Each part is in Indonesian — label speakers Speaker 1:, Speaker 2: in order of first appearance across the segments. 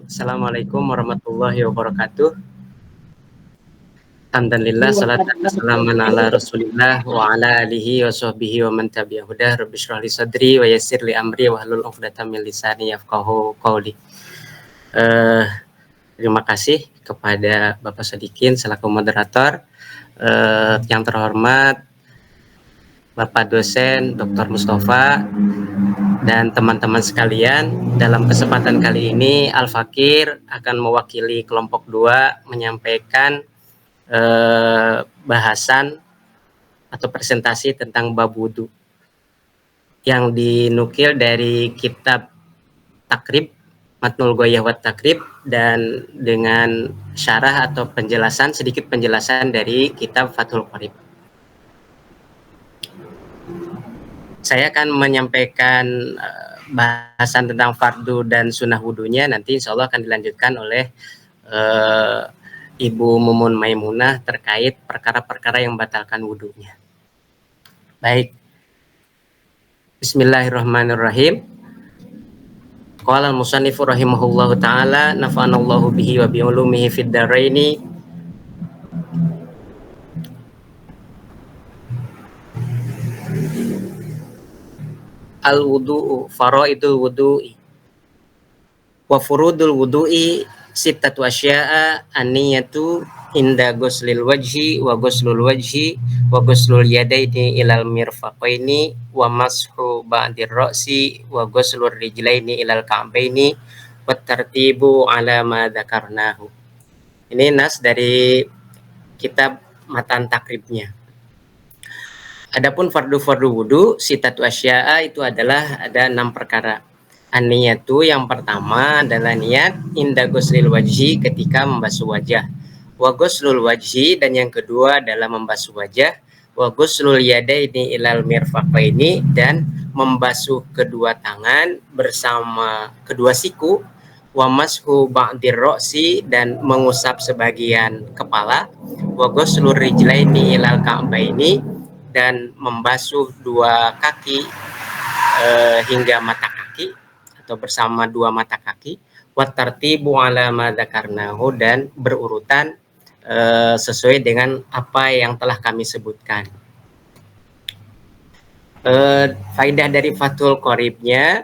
Speaker 1: Assalamualaikum warahmatullahi wabarakatuh. Alhamdulillah, salatan wassalamun ala rasulillah wa ala alihi wa sahbihi wa man tabi'ahu hudah. Rabbi shrah li sadri wa yassir li amri wa hlul 'uqdatam min lisani yafqahu qawli. Terima kasih kepada Bapak Sadikin selaku moderator. Yang terhormat Bapak dosen Dr. Mustafa dan teman-teman sekalian, dalam kesempatan kali ini Al-Fakir akan mewakili kelompok 2 menyampaikan bahasan atau presentasi tentang bab wudu yang dinukil dari kitab Takrib, Matnul Ghoyah wa Takrib, dan dengan syarah atau penjelasan, sedikit penjelasan dari kitab Fathul Qorib. Saya akan menyampaikan bahasan tentang fardu dan sunnah wudunya, nanti insya Allah akan dilanjutkan oleh Ibu Mumun Maimunah terkait perkara-perkara yang membatalkan wudunya. Baik. Bismillahirrahmanirrahim. Qala al-musannifu rahimahullahu ta'ala nafa'anallahu bihi wa bi'ulumihi fid dharaini. Al-wudu'u faraidul wudu'i wa furudul wudu'i sittatu asya'a an-niyatu inda ghuslil wajhi wa ghuslul wajhi wa ghuslul yadaini ilal mirfaqaini wa mashu ba'dir ra'si wa ghuslur rijlaini ilal ka'baini wa tartibu ala ma dzakarnahu. Ini nas dari kitab matan takribnya. Adapun fardu-fardu wudu sittatu asya'a itu adalah ada 6 perkara. An-niyatu yang pertama adalah niat inda ghuslil wajhi ketika membasuh wajah. Wa ghuslul wajhi, dan yang kedua adalah membasuh wajah. Wa ghuslul yadaini ilal mirfaqaini, dan membasuh kedua tangan bersama kedua siku. Wa mashu ba'dir ra'si, dan mengusap sebagian kepala. Wa ghuslur rijlaini ilal ka'baini, dan membasuh dua kaki hingga mata kaki atau bersama dua mata kaki. Wa tartibu ala ma dzakarnahu, dan berurutan sesuai dengan apa yang telah kami sebutkan. Faidah dari Fathul Qoribnya,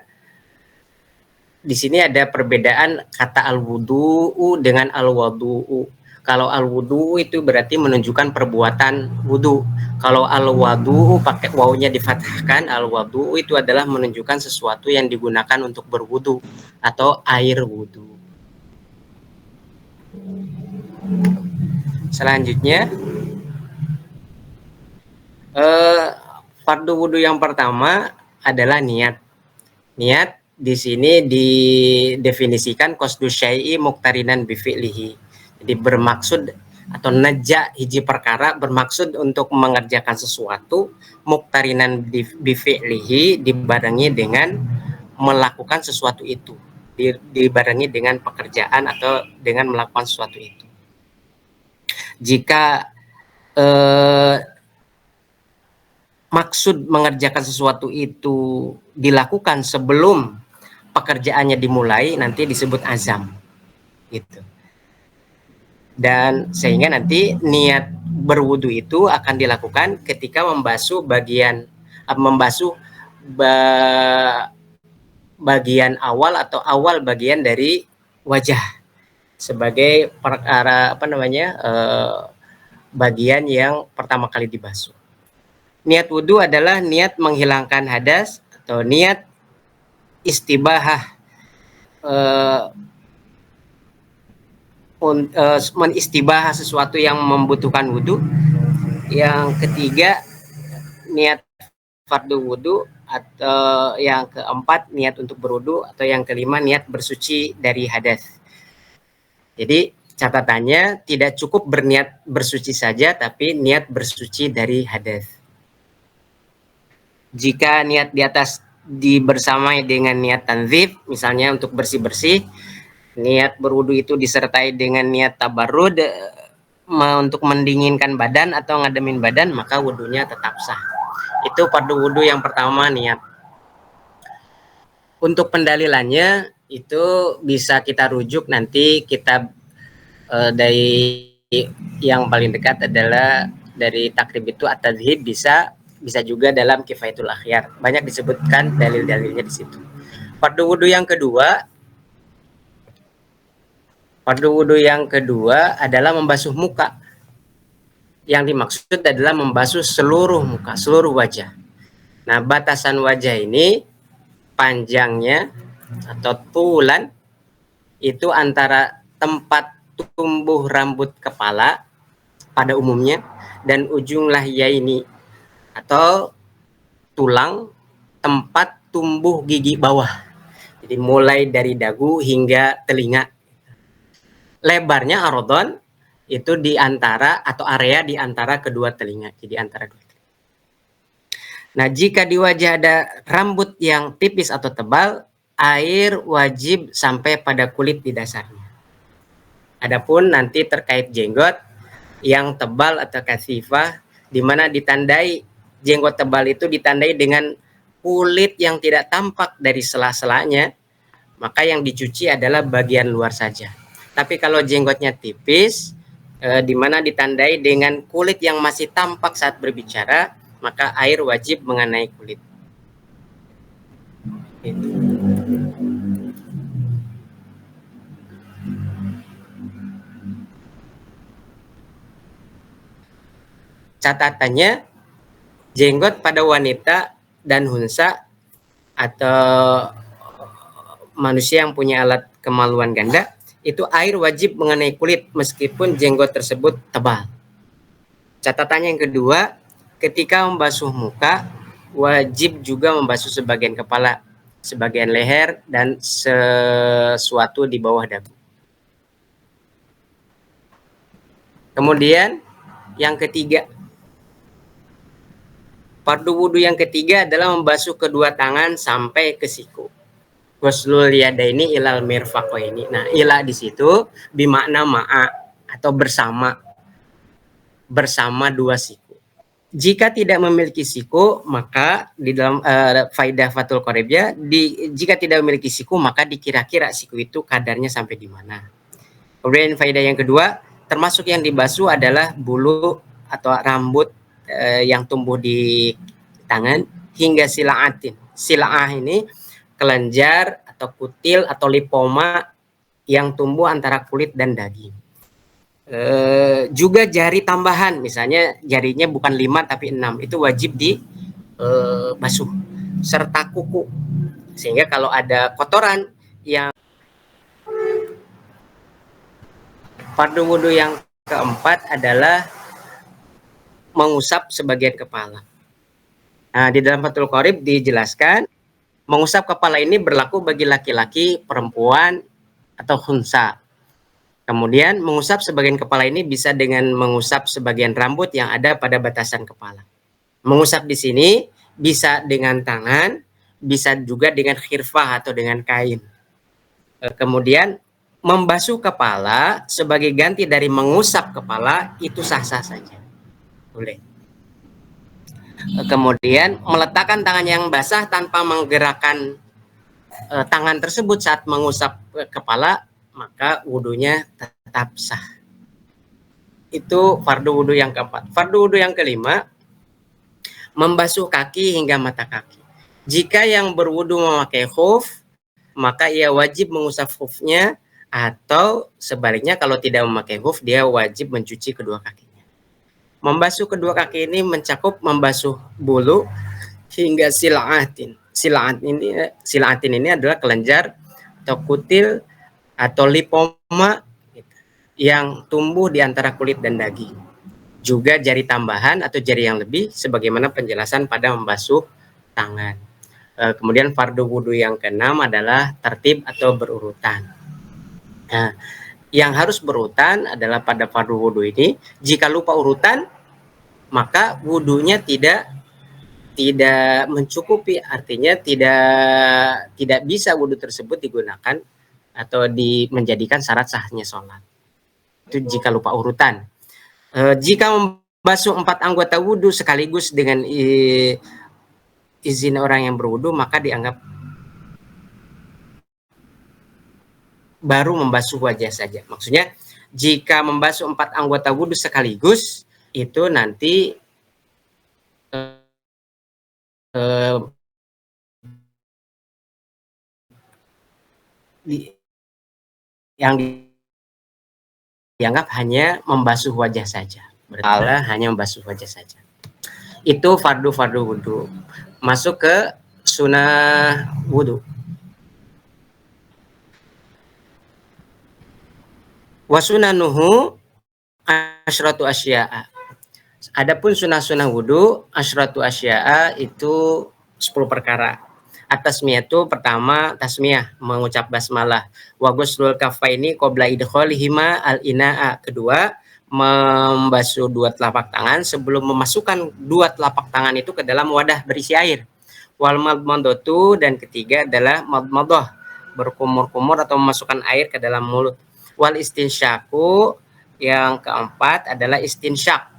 Speaker 1: di sini ada perbedaan kata al-wudu'u dengan al-wadu'u. Kalau al-wudu itu berarti menunjukkan perbuatan wudu. Kalau al-wadu pakai wawunya difathahkan, al-wadu itu adalah menunjukkan sesuatu yang digunakan untuk berwudu atau air wudu. Selanjutnya, fardu wudu yang pertama adalah niat. Niat di sini didefinisikan qasdu syai'i muqtarinan bi fi'lihi. Jadi bermaksud atau naja hiji perkara bermaksud untuk mengerjakan sesuatu, muqtarinan bi fi'lihi dibarengi dengan melakukan sesuatu itu, dibarengi dengan pekerjaan atau dengan melakukan sesuatu itu. Jika maksud mengerjakan sesuatu itu dilakukan sebelum pekerjaannya dimulai, nanti disebut azam gitu. Dan sehingga nanti niat berwudu itu akan dilakukan ketika membasuh bagian awal atau awal bagian dari wajah sebagai perkara bagian yang pertama kali dibasuh. Niat wudu adalah niat menghilangkan hadas atau niat istibahah, menistibahah sesuatu yang membutuhkan wudu. Yang ketiga, niat fardu wudu, atau yang keempat niat untuk berwudu, atau yang kelima niat bersuci dari hadas. Jadi catatannya tidak cukup berniat bersuci saja, tapi niat bersuci dari hadas. Jika niat di atas dibersamai dengan niat tanzif, misalnya untuk bersih-bersih, niat berwudu itu disertai dengan niat tabarrud untuk mendinginkan badan atau ngademin badan, maka wudunya tetap sah. Itu fardu wudu yang pertama, niat. Untuk pendalilannya itu bisa kita rujuk nanti kitab dari yang paling dekat adalah dari takrib itu at-tadhib, bisa juga dalam kifayatul akhyar. Banyak disebutkan dalil-dalilnya di situ. Fardu wudu yang kedua, adalah membasuh muka. Yang dimaksud adalah membasuh seluruh muka, seluruh wajah. Nah, batasan wajah ini panjangnya atau tulan itu antara tempat tumbuh rambut kepala pada umumnya dan ujung lahya ini atau tulang tempat tumbuh gigi bawah. Jadi mulai dari dagu hingga telinga. Lebarnya arodon itu di antara atau area di antara kedua telinga. Jadi antara dua telinga. Nah, jika di wajah ada rambut yang tipis atau tebal, air wajib sampai pada kulit di dasarnya. Adapun nanti terkait jenggot yang tebal atau kasifah, di mana ditandai jenggot tebal itu ditandai dengan kulit yang tidak tampak dari sela-selanya, maka yang dicuci adalah bagian luar saja. Tapi kalau jenggotnya tipis, di mana ditandai dengan kulit yang masih tampak saat berbicara, maka air wajib mengenai kulit. Catatannya, jenggot pada wanita dan hunsa atau manusia yang punya alat kemaluan ganda, itu air wajib mengenai kulit meskipun jenggot tersebut tebal. Catatannya yang kedua, ketika membasuh muka, wajib juga membasuh sebagian kepala, sebagian leher, dan sesuatu di bawah dagu. Kemudian yang ketiga, fardu wudu yang ketiga adalah membasuh kedua tangan sampai ke siku. Ghuslul yadaini ilal mirfaqaini. Nah, ila di situ bimakna ma'a atau bersama dua siku. Jika tidak memiliki siku, maka di dalam faidah Fathul Qoribnya, jika tidak memiliki siku, maka dikira-kira siku itu kadarnya sampai di mana. Kemudian faidah yang kedua, termasuk yang dibasuh adalah bulu atau rambut yang tumbuh di tangan hingga silaatin. Silaah ini kelenjar atau kutil atau lipoma yang tumbuh antara kulit dan daging. Juga jari tambahan, misalnya jarinya bukan 5 tapi 6, itu wajib dibasuh, serta kuku, sehingga kalau ada kotoran yang. Fardu wudu yang keempat adalah mengusap sebagian kepala. Nah, di dalam Fathul Qorib dijelaskan, mengusap kepala ini berlaku bagi laki-laki, perempuan, atau khunsa. Kemudian mengusap sebagian kepala ini bisa dengan mengusap sebagian rambut yang ada pada batasan kepala. Mengusap di sini bisa dengan tangan, bisa juga dengan khirfah atau dengan kain. Kemudian membasuh kepala sebagai ganti dari mengusap kepala itu sah-sah saja. Boleh. Kemudian meletakkan tangan yang basah tanpa menggerakkan tangan tersebut saat mengusap kepala, maka wudunya tetap sah. Itu fardu wudu yang keempat. Fardu wudu yang kelima, membasuh kaki hingga mata kaki. Jika yang berwudu memakai khuf, maka ia wajib mengusap khufnya, atau sebaliknya kalau tidak memakai khuf, dia wajib mencuci kedua kakinya. Membasuh kedua kaki ini mencakup membasuh bulu hingga silaatin. Silaatin ini adalah kelenjar atau kutil atau lipoma yang tumbuh di antara kulit dan daging. Juga jari tambahan atau jari yang lebih, sebagaimana penjelasan pada membasuh tangan. Kemudian fardu wudu yang keenam adalah tertib atau berurutan. Nah, yang harus berurutan adalah pada fardu wudu ini, jika lupa urutan, maka wudunya tidak mencukupi, artinya tidak bisa wudu tersebut digunakan atau menjadikan syarat sahnya sholat. Itu jika lupa urutan. Jika membasuh 4 anggota wudu sekaligus dengan izin orang yang berwudu, maka dianggap baru membasuh wajah saja. Maksudnya jika membasuh 4 anggota wudhu sekaligus itu nanti eh, yang dianggap hanya membasuh wajah saja. Berarti hanya membasuh wajah saja. Itu fardu wudhu. Masuk ke sunnah wudhu. Wasunanuhu asyratu asya'a. Adapun sunnah-sunnah wudhu, asyratu asya'a itu 10 perkara. At-tasmiyah itu pertama tasmiyah, mengucap basmalah. Wa ghuslul kaffaini qabla idkhalihima al-ina'a. Kedua, membasuh 2 telapak tangan sebelum memasukkan 2 telapak tangan itu ke dalam wadah berisi air. Wal madmadatu, dan ketiga adalah madmadah, berkumur-kumur atau memasukkan air ke dalam mulut. Wal istinsyaku, yang keempat adalah istinsyak.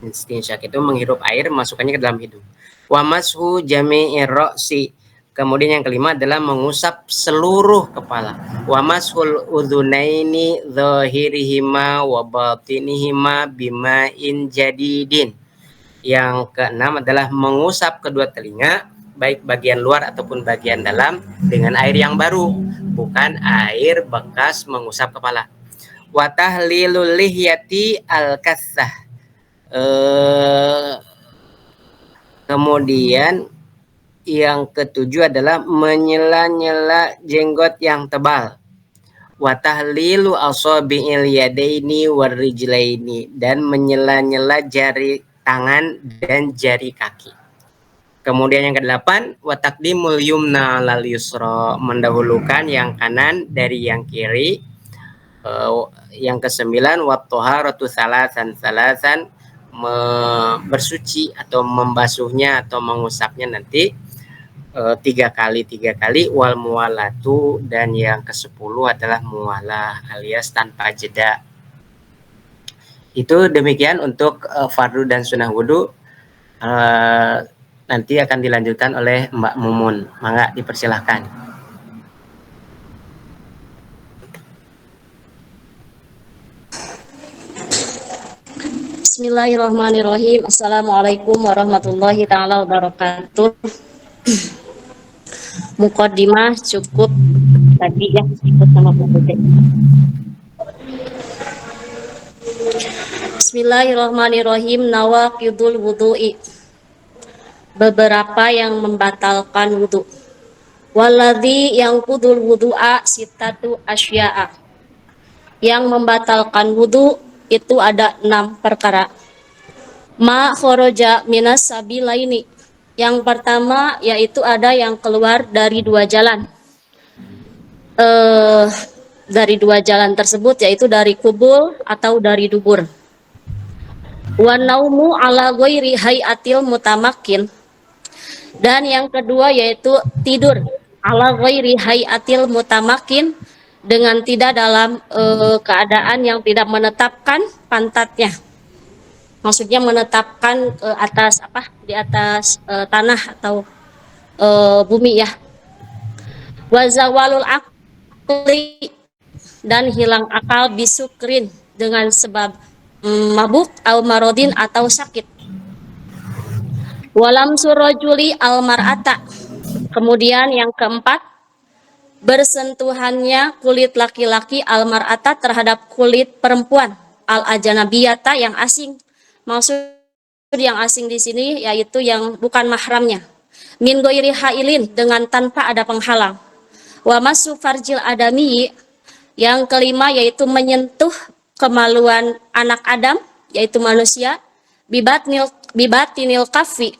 Speaker 1: Istinsyak itu menghirup air, masukkannya ke dalam hidung. Wa mashu jami'ir ra'si, kemudian yang kelima adalah mengusap seluruh kepala. Wa mashul udhunaini zahirihima wa batinihima bima'in jadidin. Yang keenam adalah mengusap kedua telinga, baik bagian luar ataupun bagian dalam, dengan air yang baru, bukan air bekas mengusap kepala. Wa tahlilul lihyati al-kassah. Kemudian yang ketujuh adalah menyela-nyela jenggot yang tebal. Wa tahlilu asabi'il yadaini warijlaini, dan menyela-nyela jari tangan dan jari kaki. Kemudian yang kedelapan, wa taqdimul yumna 'alal yusra, mendahulukan yang kanan dari yang kiri. Yang kesembilan, wa thaharatu salasan, bersuci atau membasuhnya atau mengusapnya nanti 3 kali. Wal muwalatu, dan yang ke-10 adalah muwalah alias tanpa jeda. Itu demikian untuk fardu dan sunnah wudhu. Nanti akan dilanjutkan oleh Mbak Mumun. Mangga dipersilahkan.
Speaker 2: Bismillahirrahmanirrahim. Assalamualaikum warahmatullahi ta'ala wabarakatuh. Muqaddimah cukup tadi ya, ikut sama Bu Bude. Bismillahirrahmanirrahim. Nawaqidul wudu'i, beberapa yang membatalkan wudu. Waladhi yang kudul wudu'a sitatu asya'a, yang membatalkan wudu itu ada 6 perkara. Ma khoroja minas sabilaini, yang pertama yaitu ada yang keluar dari 2 jalan. Dari 2 jalan tersebut yaitu dari kubul atau dari dubur. Wa naumu ala ghairi hayatil mutamakin, dan yang kedua yaitu tidur ala ghairi hayatil mutamakin, dengan tidak dalam keadaan yang tidak menetapkan pantatnya. Maksudnya menetapkan atas apa? Di atas tanah atau bumi ya. Wa zawalul aqli, dan hilang akal bisukrin, dengan sebab mabuk atau marodin atau sakit. Walam surajuli al mar'ata, kemudian yang keempat, bersentuhannya kulit laki-laki al mar'ata terhadap kulit perempuan, al ajanabiyata, yang asing. Maksud yang asing di sini yaitu yang bukan mahramnya. Min ghairi hailin, dengan tanpa ada penghalang. Wa masu farjil adami, yang kelima yaitu menyentuh kemaluan anak Adam, yaitu manusia, bibatinil kafi,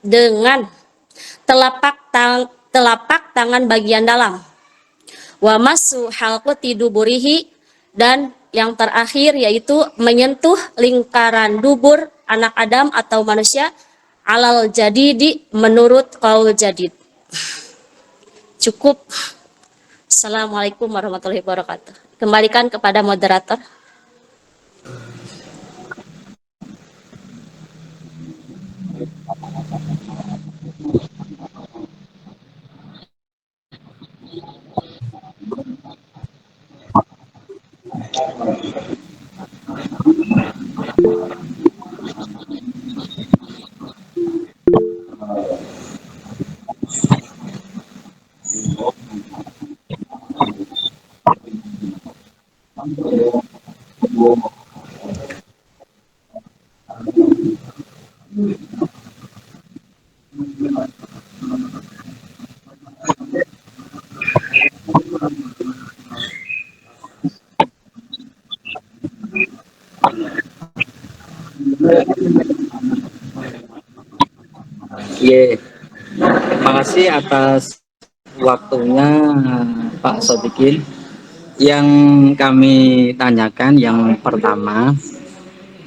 Speaker 2: dengan telapak tangan bagian dalam. Wa masu halqati duburihi, dan yang terakhir yaitu menyentuh lingkaran dubur anak Adam atau manusia, alal jadidi, menurut qaul jadid. Cukup. Assalamualaikum warahmatullahi wabarakatuh. Kembalikan kepada moderator.
Speaker 3: Iya, terima kasih atas waktunya Pak Sodikin. Yang kami tanyakan yang pertama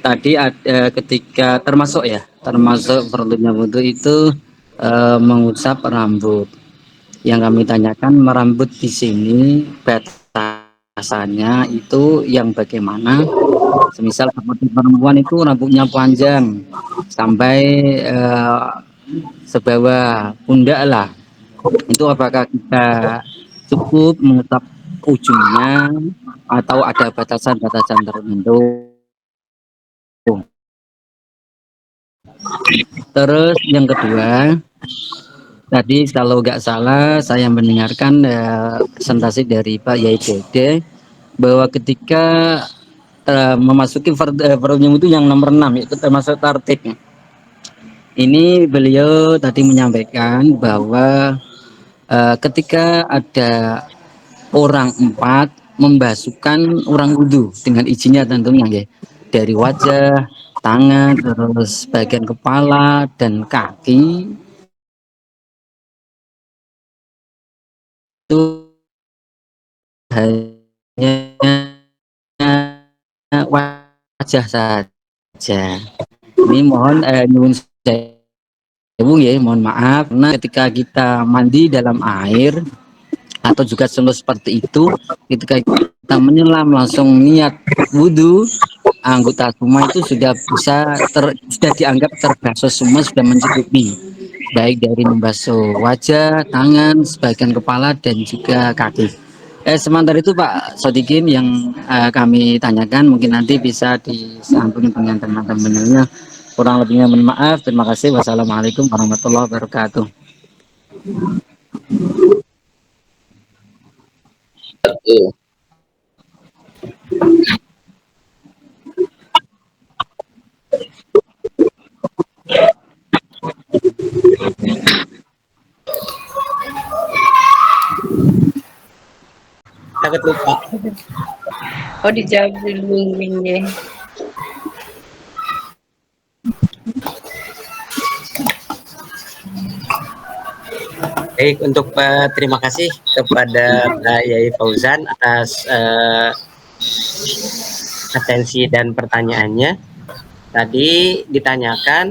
Speaker 3: tadi ada ketika termasuk perlunya wudhu itu mengusap rambut. Yang kami tanyakan merambut di sini batasannya itu yang bagaimana? Semisal seperti perempuan itu rambutnya panjang sampai sebawah pundak lah. Itu apakah kita cukup mengusap ujungnya atau ada batasan-batasan tertentu? Terus yang kedua, tadi kalau nggak salah saya mendengarkan presentasi dari Pak Yai Dede bahwa ketika memasuki volume itu yang nomor 6 itu termasuk tartik. Ini beliau tadi menyampaikan bahwa ketika ada orang 4 membasuhkan orang wudhu dengan izinnya tentunya ya, dari wajah, tangan, terus bagian kepala dan kaki itu hanya wajah saja. Ini mohon nyuwun sewu ya, mohon maaf karena ketika kita mandi dalam air atau juga seperti itu, ketika kita menyelam langsung niat wudhu, anggota semua itu sudah dianggap terbasuh semua, sudah mencukupi, baik dari membasuh wajah, tangan, sebagian kepala dan juga kaki. Sementara itu Pak Sodikin yang kami tanyakan mungkin nanti bisa disambung dengan teman-temannya. Kurang lebihnya mohon maaf. Terima kasih. Wassalamualaikum warahmatullahi wabarakatuh.
Speaker 1: Takut lupa.
Speaker 4: Oh, dijawab dulu ya.
Speaker 1: Baik, untuk terima kasih kepada Pak Yai Fauzan atas atensi dan pertanyaannya. Tadi ditanyakan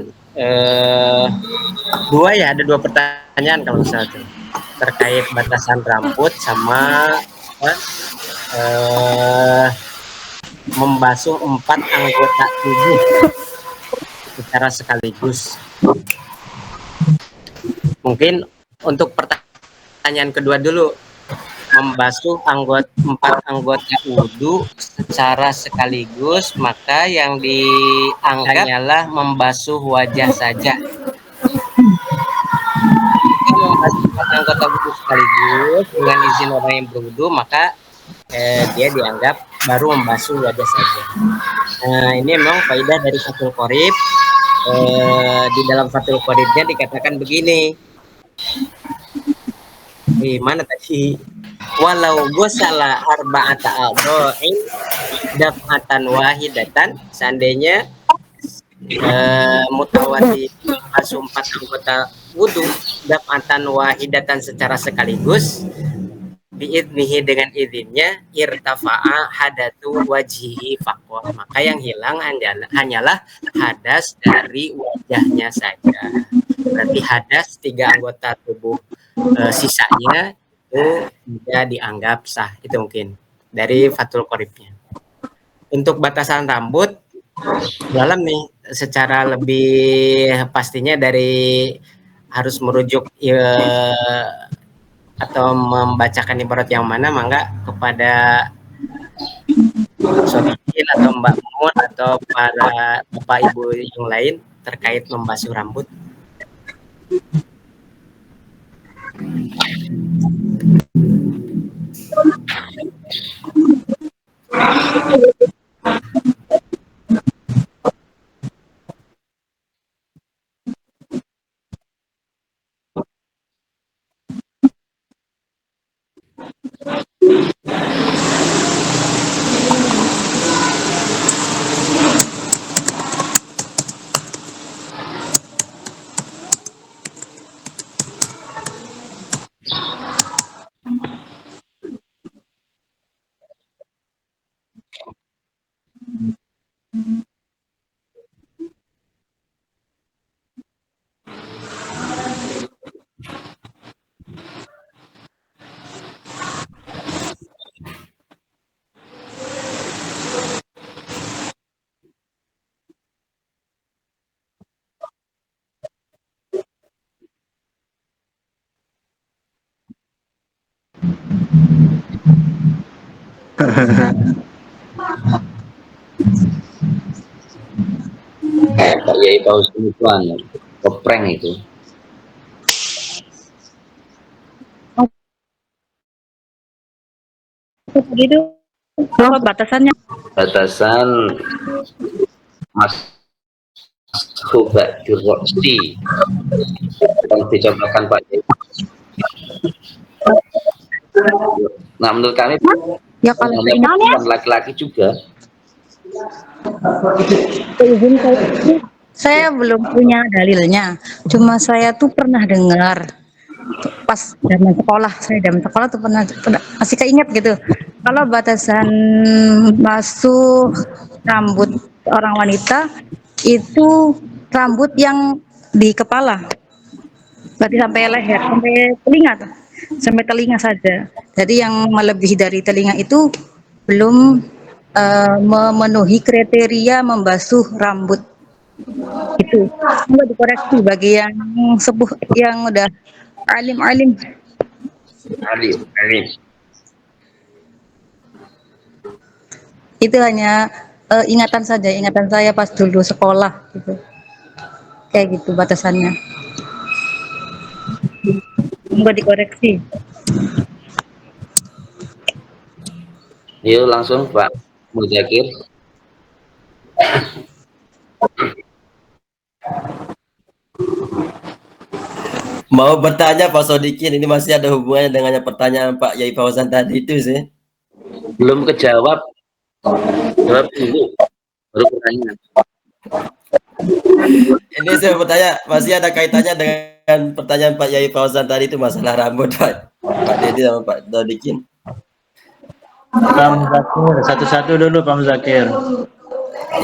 Speaker 1: ada dua pertanyaan kalau misalnya itu, terkait batasan rambut sama membasuh 4 anggota tubuh secara sekaligus. Mungkin untuk pertanyaan kedua dulu, membasuh 4 anggota wudhu secara sekaligus, maka yang dianggap hanyalah membasuh wajah saja. Jika membasuh 4 anggota wudhu sekaligus dengan izin orang yang berwudhu, maka dia dianggap baru membasuh wajah saja. Nah, ini memang faedah dari Fathul Qorib. Di dalam Fathul Qoribnya dikatakan begini, di mana tadi, walau gosala arba'ata a'dha'in daf'atan wahidatan, seandainya mutawati basuh 4 anggota wudhu daf'atan wahidatan secara sekaligus, biidnihi dengan izinnya, irtafa'a hadatu wajhihi faqat, maka yang hilang hanyalah hadas dari wajahnya saja. Berarti hadas 3 anggota tubuh sisanya itu tidak dianggap sah. Itu mungkin dari Fathul Qoribnya. Untuk batasan rambut dalam nih, secara lebih pastinya dari harus merujuk atau membacakan ibarat yang mana, mangga kepada Sodikin atau Mbak Mumun atau para bapak ibu yang lain terkait membasuh rambut?
Speaker 5: Pak Yai Fauzan itu keprank itu.
Speaker 6: Gitu. Apa batasannya?
Speaker 5: Batasan Mas Coba Dirosti yang dicontohkan Pak Yai. Nah menurut kami
Speaker 6: Ya kalau
Speaker 5: bukan laki-laki juga.
Speaker 6: izin saya belum punya dalilnya. Cuma saya tuh pernah dengar pas zaman sekolah tuh pernah masih keinget gitu. Kalau batasan basuh rambut orang wanita itu rambut yang di kepala, berarti sampai leher, sampai telinga tuh. Sampai telinga saja. Jadi yang melebihi dari telinga itu belum memenuhi kriteria membasuh rambut. Itu coba dikoreksi bagi yang sepuh, yang udah alim-alim.
Speaker 5: Alim.
Speaker 6: Itu hanya ingatan saja, ingatan saya pas dulu sekolah gitu. Kayak gitu batasannya. Coba dikoreksi.
Speaker 5: Yuk langsung Pak Muzakir.
Speaker 7: Mau bertanya Pak Sodikin, ini masih ada hubungannya dengan pertanyaan Pak Yai Fauzan tadi itu sih.
Speaker 5: Belum kejawab. Jawab dulu. Baru pertanyaan.
Speaker 7: Ini saya bertanya, masih ada kaitannya dengan pertanyaan Pak Yai Fauzan tadi itu masalah rambut Pak Dedi sama Pak Sodikin.
Speaker 8: Pak Muzakir, satu-satu dulu Pak Muzakir.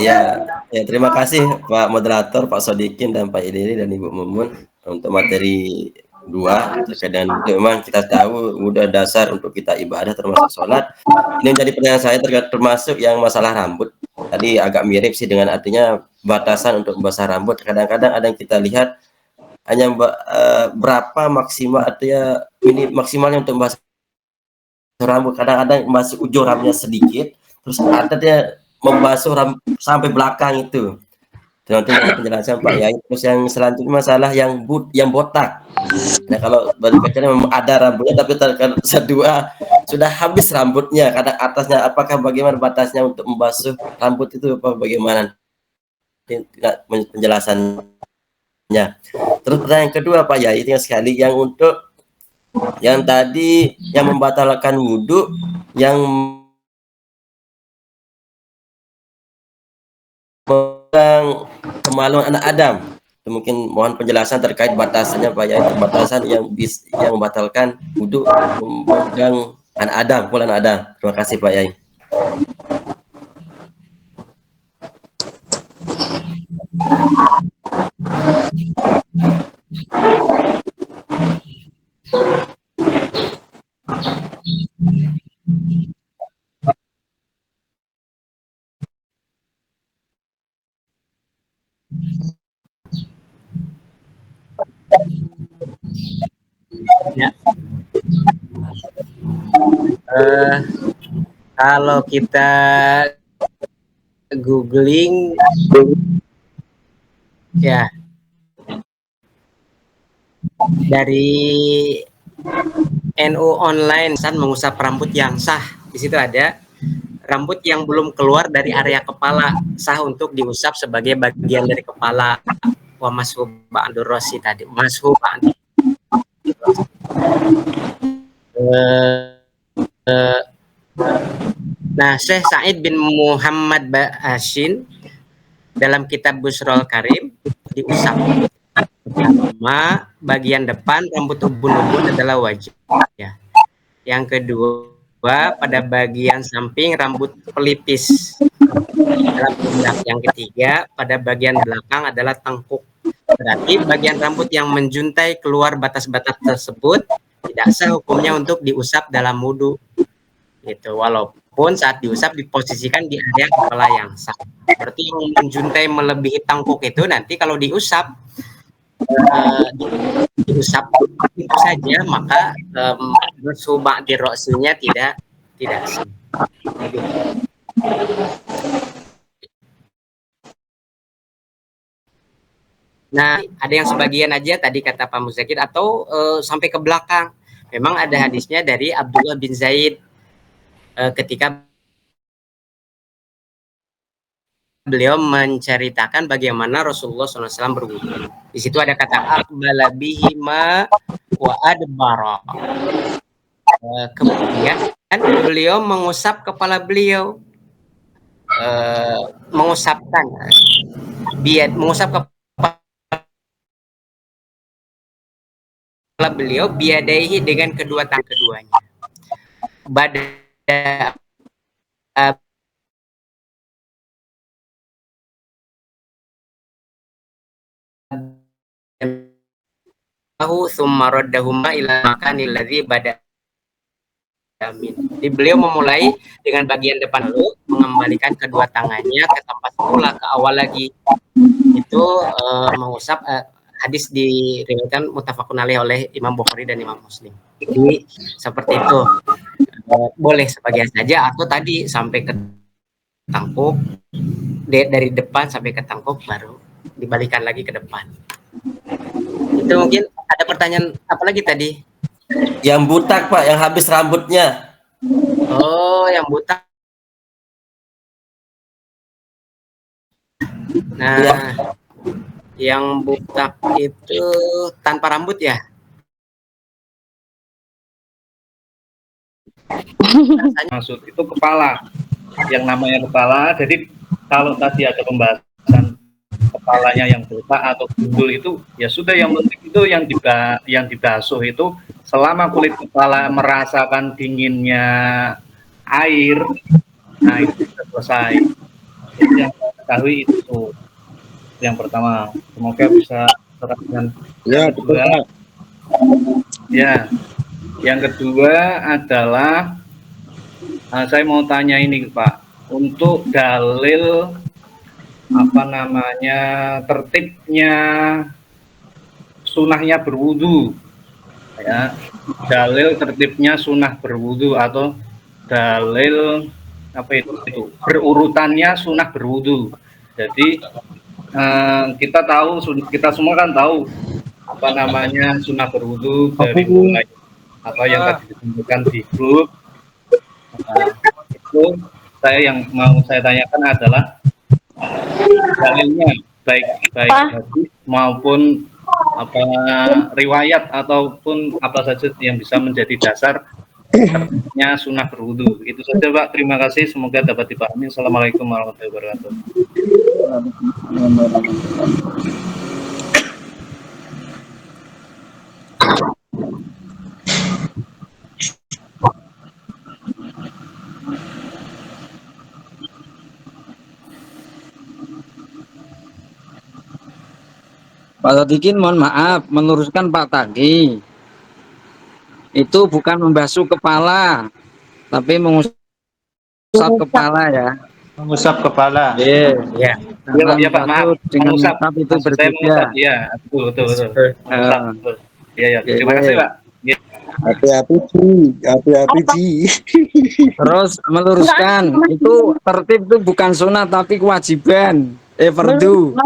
Speaker 7: Ya, terima kasih Pak Moderator, Pak Sodikin dan Pak Idiri dan Ibu Mumun untuk materi 2 terkait dengan itu. Memang kita tahu udah dasar untuk kita ibadah termasuk sholat. Ini menjadi pertanyaan saya termasuk yang masalah rambut. Tadi agak mirip sih dengan artinya batasan untuk membasah rambut. Kadang-kadang ada yang kita lihat hanya berapa maksimal artinya ini maksimalnya untuk membasah rambut. Kadang-kadang masih ujung rambutnya sedikit, terus ada dia membasuh sampai belakang itu. Nanti penjelasan Pak Yai. Terus yang selanjutnya masalah yang botak. Nah kalau baru kecilnya memang ada rambutnya, tapi kedua sudah habis rambutnya. Kadang atasnya, apakah bagaimana batasnya untuk membasuh rambut itu apa bagaimana? Penjelasannya. Terus pertanyaan kedua Pak Yai, tinggal sekali yang untuk yang tadi yang membatalkan wudhu, yang kemaluan anak Adam. Itu mungkin mohon penjelasan terkait batasannya Pak Yai, batasan yang membatalkan wudhu memegang anak Adam, bulan Adam. Terima kasih Pak Yai.
Speaker 1: Ya. Kalau kita googling ya dari NU online mengusap rambut yang sah. Di situ ada rambut yang belum keluar dari area kepala sah untuk diusap sebagai bagian dari kepala. Wa mashu ba'dur rasi tadi. Mashu ba'dur. Nah, Syekh Said bin Muhammad Ba'ashin dalam kitab Busrul Karim diusap. Pertama, bagian depan rambut ubun-ubun adalah wajib. Ya. Yang kedua, pada bagian samping rambut pelipis. Yang ketiga, pada bagian belakang adalah tengkuk. Berarti bagian rambut yang menjuntai keluar batas-batas tersebut tidak sah hukumnya untuk diusap dalam wudhu. Gitu. Walaupun saat diusap diposisikan di area kepala yang sah. Berarti yang menjuntai melebihi tengkuk itu nanti kalau diusap itu saja, maka bersubak di rosunya tidak sah. Nah, ada yang sebagian aja tadi kata Pak Muzakir atau sampai ke belakang. Memang ada hadisnya dari Abdullah bin Zaid ketika beliau menceritakan bagaimana Rasulullah SAW berwudu. Di situ ada kata aqbala bihima wa adbara. Kemudian beliau mengusap kepala beliau, mengusap kepala beliau biadaihi dengan kedua tangan keduanya. Summa raddahuma ila makanil ladzi bada. Jadi beliau memulai dengan bagian depan dulu, mengembalikan kedua tangannya ke tempat semula, ke awal lagi. Itu mengusap. Hadis diriwayatkan muttafaqun alaih oleh Imam Bukhari dan Imam Muslim. Jadi seperti itu. Boleh sebagian saja atau tadi sampai ke tengkuk, dari depan sampai ke tengkuk baru dibalikan lagi ke depan. Itu mungkin ada pertanyaan apa lagi tadi?
Speaker 7: Yang butak Pak, yang habis rambutnya.
Speaker 1: Oh, yang butak. Nah, ya. Yang butak itu tanpa rambut ya?
Speaker 9: Maksud itu kepala, yang namanya kepala. Jadi kalau tadi ada pembahasan kepalanya yang botak atau gundul itu, ya sudah, yang penting itu yang dibasuh itu selama kulit kepala merasakan dinginnya air, nah itu sudah selesai. Itu yang saya ketahui itu yang pertama. Semoga bisa terangkan. Ya, betul. Ya, yang kedua adalah saya mau tanya ini Pak, untuk dalil tertibnya sunahnya berwudu, ya, dalil tertibnya sunah berwudu atau dalil itu berurutannya sunah berwudu. Jadi kita tahu, kita semua kan tahu sunah berwudu dari mulai yang tadi disebutkan di grup. Itu yang mau saya tanyakan adalah dalilnya, baik hadis maupun riwayat ataupun apa saja yang bisa menjadi dasarnya sunah berwudu. Itu saja Pak, terima kasih, semoga dapat dipahami. Assalamualaikum warahmatullahi wabarakatuh.
Speaker 3: Pak Sodikin, mohon maaf, meluruskan Pak Tagi. Itu bukan membasuh kepala, tapi mengusap kepala ya.
Speaker 8: Mengusap kepala.
Speaker 9: Iya. Ya Pak, maaf.
Speaker 3: Dengan
Speaker 9: mengusap
Speaker 3: itu berbeda.
Speaker 9: Iya, betul. Iya, terima kasih Pak. Ya.
Speaker 10: Hati-hati Ji, hati-hati
Speaker 2: Apa?
Speaker 10: Ji.
Speaker 3: Terus meluruskan, itu tertib itu bukan sunat tapi kewajiban. Fardu.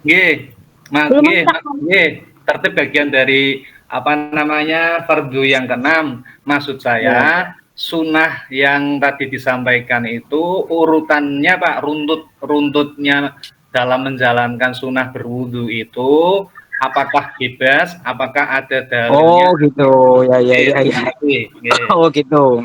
Speaker 9: Nggih, nggih, tertib bagian dari apa namanya fardu yang keenam. Maksud saya sunnah yang tadi disampaikan itu urutannya Pak, runtutnya dalam menjalankan sunnah berwudu itu apakah bebas, apakah ada dalilnya?
Speaker 3: Oh gitu, ya. Oh gitu.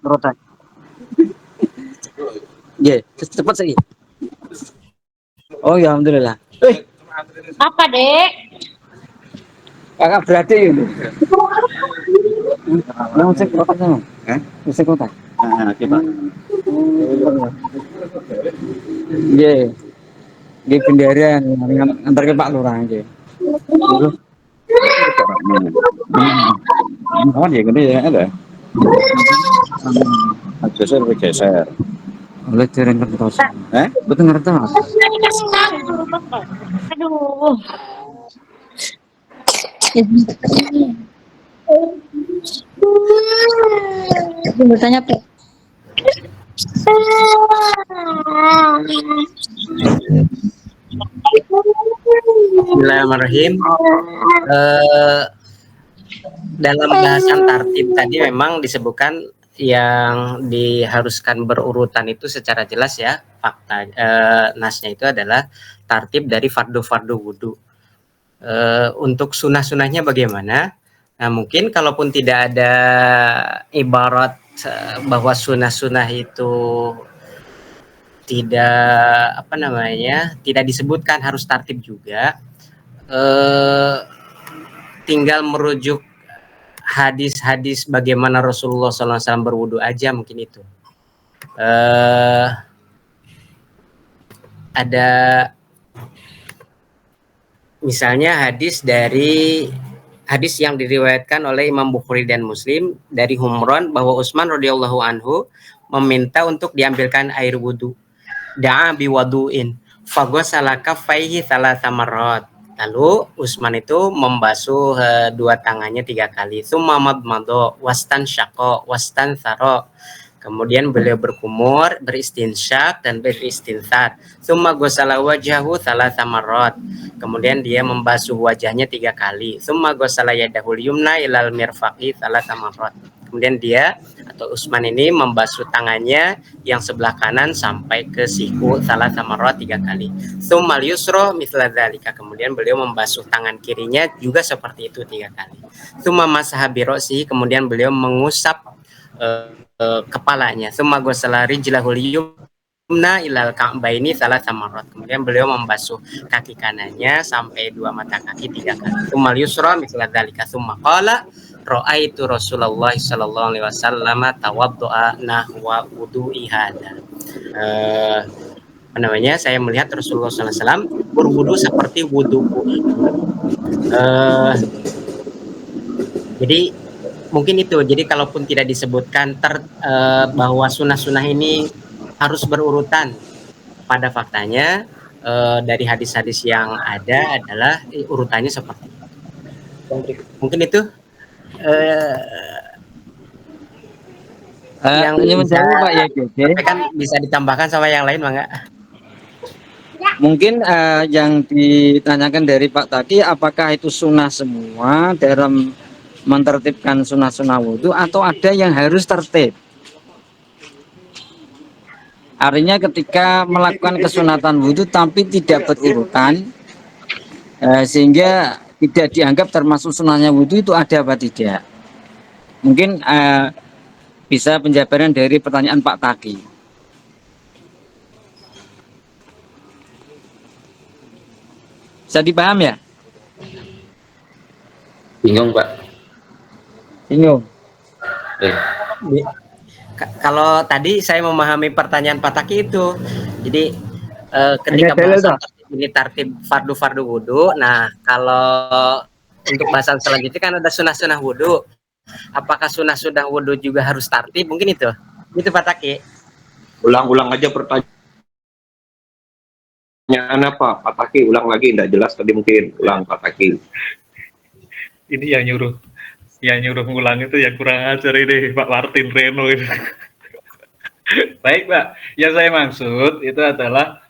Speaker 3: Protek. Ya, cepat sih. Oh ya, alhamdulillah.
Speaker 2: Apa, Dek?
Speaker 3: Kakak beradik itu. Musik proteknya. Musik protek.
Speaker 10: Kita.
Speaker 3: Iya. Di kendaraan antar ke Pak Lurah aja.
Speaker 10: Oh ya gede ya ada. Geser.
Speaker 3: Oleh jaring kertas. Betul kertas.
Speaker 2: Aduh.
Speaker 6: Bertanya Pak.
Speaker 1: Bismillahirrahmanirrahim. Dalam bahasan tartib tadi memang disebutkan yang diharuskan berurutan itu secara jelas ya, fakta nasnya itu adalah tartib dari fardu-fardu wudu. Untuk sunah-sunahnya bagaimana? Nah, mungkin kalaupun tidak ada ibarat bahwa sunah-sunah itu tidak tidak disebutkan harus tartib juga, tinggal merujuk hadis-hadis bagaimana Rasulullah SAW berwudu aja mungkin itu. Ada misalnya hadis yang diriwayatkan oleh Imam Bukhari dan Muslim dari Humran bahwa Utsman radhiyallahu anhu meminta untuk diambilkan air wudu. Da'a biwadu'in faghasala kaffaihi thalatha marrat. Lalu Utsman itu membasuh dua tangannya 3 kali. Tsumma madmado wastan syaqo wastan tharo. Kemudian beliau berkumur, beristinsyak dan beristinsar. Tsumma ghasala wajhahu thalatha marrat. Kemudian dia membasuh wajahnya 3 kali. Tsumma ghasala yadahul yumna ilal mirfaqi thalatha marrat. Kemudian dia atau Utsman ini membasuh tangannya yang sebelah kanan sampai ke siku thalatha marrat 3 kali. Tsummal yusra mithla dzalika. Kemudian beliau membasuh tangan kirinya juga seperti itu 3 kali. Tsumma masaha bi ra'sihi. Kemudian beliau mengusap kepalanya. Tsumma ghasala rijlahul yumna ilal ka'baini thalatha marrat. Kemudian beliau membasuh kaki kanannya sampai 2 mata kaki 3 kali. Tsummal yusra mithla dzalika. Tsumma qala ra'aitu Rasulullah sallallahu alaihi wasallam tawaddu'a nahwa wudu'i hada. Saya melihat Rasulullah sallallahu alaihi wasallam berwudu seperti wuduku. Jadi mungkin itu. Jadi kalaupun tidak disebutkan bahwa sunah-sunah ini harus berurutan, pada faktanya dari hadis-hadis yang ada adalah urutannya seperti itu. Mungkin itu yang
Speaker 3: menjawab Pak ya,
Speaker 1: kan bisa ditambahkan sama yang lain, Bang.
Speaker 3: Mungkin yang ditanyakan dari Pak tadi, apakah itu sunnah semua dalam mentertibkan sunnah-sunnah wudhu atau ada yang harus tertib? Artinya ketika melakukan kesunatan wudhu tapi tidak berurutan, sehingga tidak dianggap termasuk sunnahnya wudhu, itu ada apa tidak? Mungkin bisa penjabaran dari pertanyaan Pak Taki. Bisa dipaham ya?
Speaker 5: Bingung Pak.
Speaker 3: Bingung.
Speaker 1: Kalau tadi saya memahami pertanyaan Pak Taki itu, jadi ketika bahasan ini tertib fardu wudu. Nah, kalau untuk bahasan selanjutnya kan ada sunah wudu. Apakah sunah wudu juga harus tertib? Mungkin itu. Itu Pak Taki.
Speaker 11: Ulang-ulang aja pertanyaan apa? Pak Taki ulang lagi, tidak jelas tadi mungkin. Ulang Pak Taki.
Speaker 9: Ini yang nyuruh ngulang itu yang kurang ajar ini Pak Martin Reno ini. Baik Pak, yang saya maksud itu adalah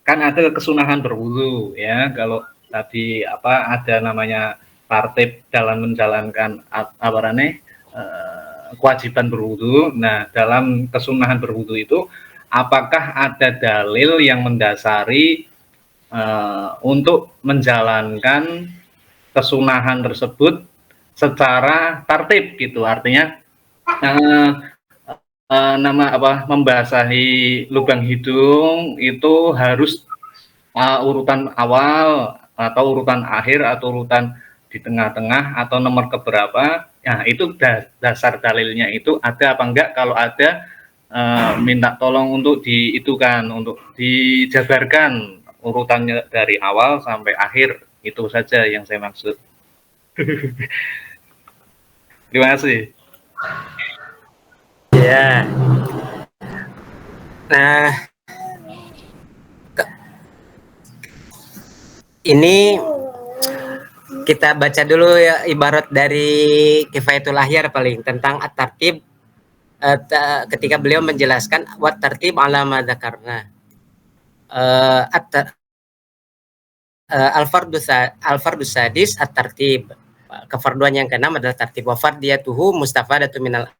Speaker 9: kan ada kesunahan berwudu ya. Kalau tadi ada namanya tertib dalam menjalankan kewajiban berwudu. Nah, dalam kesunahan berwudu itu apakah ada dalil yang mendasari untuk menjalankan kesunahan tersebut secara tertib gitu, artinya membasahi lubang hidung itu harus urutan awal atau urutan akhir atau urutan di tengah-tengah atau nomor keberapa. Nah, itu dasar dalilnya itu ada apa enggak. Kalau ada minta tolong untuk untuk dijabarkan urutannya dari awal sampai akhir. Itu saja yang saya maksud. Terima kasih.
Speaker 1: Ya. Nah, ini kita baca dulu ya ibarat dari Kifayatul Ahyar paling tentang at-tartib ketika beliau menjelaskan wat tartib ala ma dzakarna. Al-fardus sadis at-tartib. Kefarduan yang keenam adalah tartib. Wa fardiyatuhu mustafadatu minal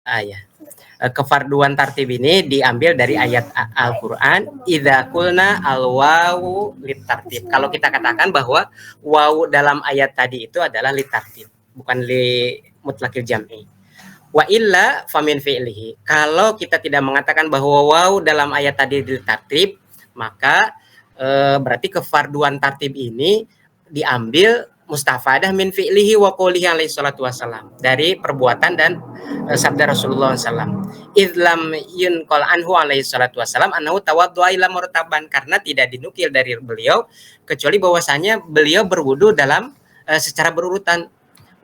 Speaker 1: ayat. Kefarduan tartib ini diambil dari ayat Al-Qur'an, idza qulna al-wawu litartib. Kalau kita katakan bahwa wawu dalam ayat tadi itu adalah litartib, bukan li mutlaqil jam'i. Wa illa famin fi'lihi. Kalau kita tidak mengatakan bahwa wawu dalam ayat tadi litartib, maka berarti kefarduan tartib ini diambil mustafadah min fi'lihi wa qoulihi alaihi salatu wassalam, dari perbuatan dan sabda Rasulullah SAW. Idlam yunqal anhu alaihi salatu wassalam annahu tawaddu'a ila murtaban, karena tidak dinukil dari beliau kecuali bahwasanya beliau berwudu dalam secara berurutan.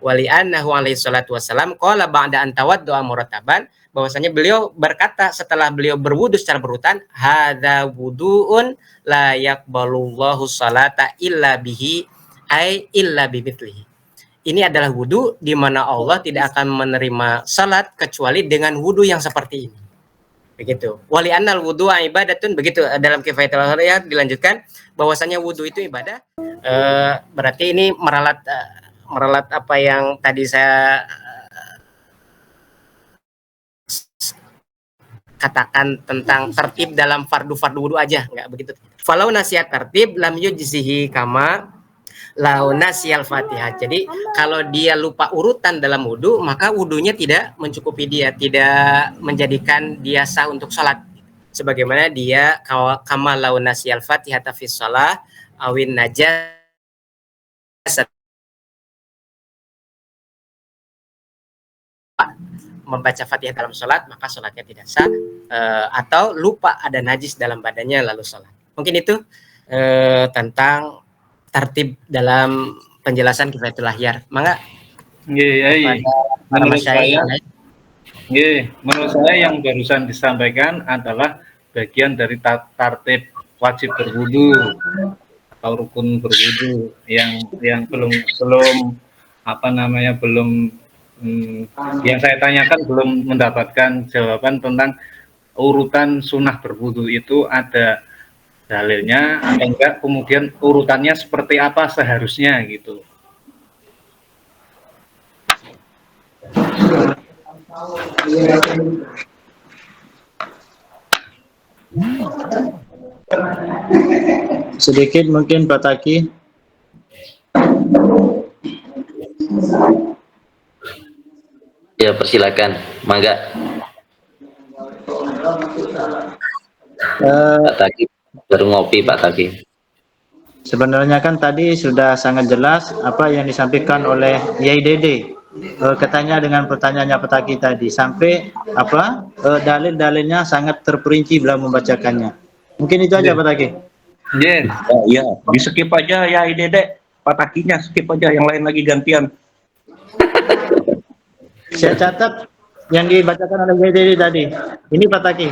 Speaker 1: Wali annahu alaihi salatu wassalam qala ba'da an tawaddu'a murtaban, bahwasanya beliau berkata setelah beliau berwudu secara berurutan, hadza wudu'un la yaqbalullahu salata illa bihi ay illa bimithlihi. Ini adalah wudu di mana Allah tidak akan menerima salat kecuali dengan wudu yang seperti ini. Begitu. Wali annal wudu'a ibadatun, begitu dalam Kifayatul Ahyar dilanjutkan bahwasanya wudu itu ibadah. Berarti ini meralat apa yang tadi saya katakan tentang tertib dalam fardu wudu aja, enggak begitu. Falau nasihat tertib lam yujzihi kama lau nasiyal Fatihah. Jadi kalau dia lupa urutan dalam wudu, maka wudunya tidak mencukupi dia, tidak menjadikan dia sah untuk sholat. Sebagaimana dia kama lau nasiyal Fatihah fi shalah awin najas membaca Fatihah dalam sholat, maka sholatnya tidak sah, atau lupa ada najis dalam badannya lalu sholat. Mungkin itu tentang tertib dalam penjelasan Kifayatul Ahyar. Mangga.
Speaker 9: Menurut saya yang barusan disampaikan adalah bagian dari tertib wajib berwudu atau rukun berwudu yang belum yang saya tanyakan belum mendapatkan jawaban tentang urutan sunnah berwudu itu ada dalilnya atau enggak, kemudian urutannya seperti apa seharusnya gitu.
Speaker 8: Sedikit mungkin Pak Taki.
Speaker 5: Ya, persilakan. Mangga. Pak Taki baru ngopi, Pak Taki.
Speaker 8: Sebenarnya kan tadi sudah sangat jelas apa yang disampaikan oleh Yai Dede. Katanya dengan pertanyaannya Pak Taki tadi sampai dalil-dalilnya sangat terperinci dalam membacakannya. Mungkin itu aja Pak Taki.
Speaker 11: Iya, di skip aja ya Dede. Pak Takinya skip aja, yang lain lagi gantian.
Speaker 8: Saya catat yang dibacakan oleh Dede tadi. Ini Pak Taki.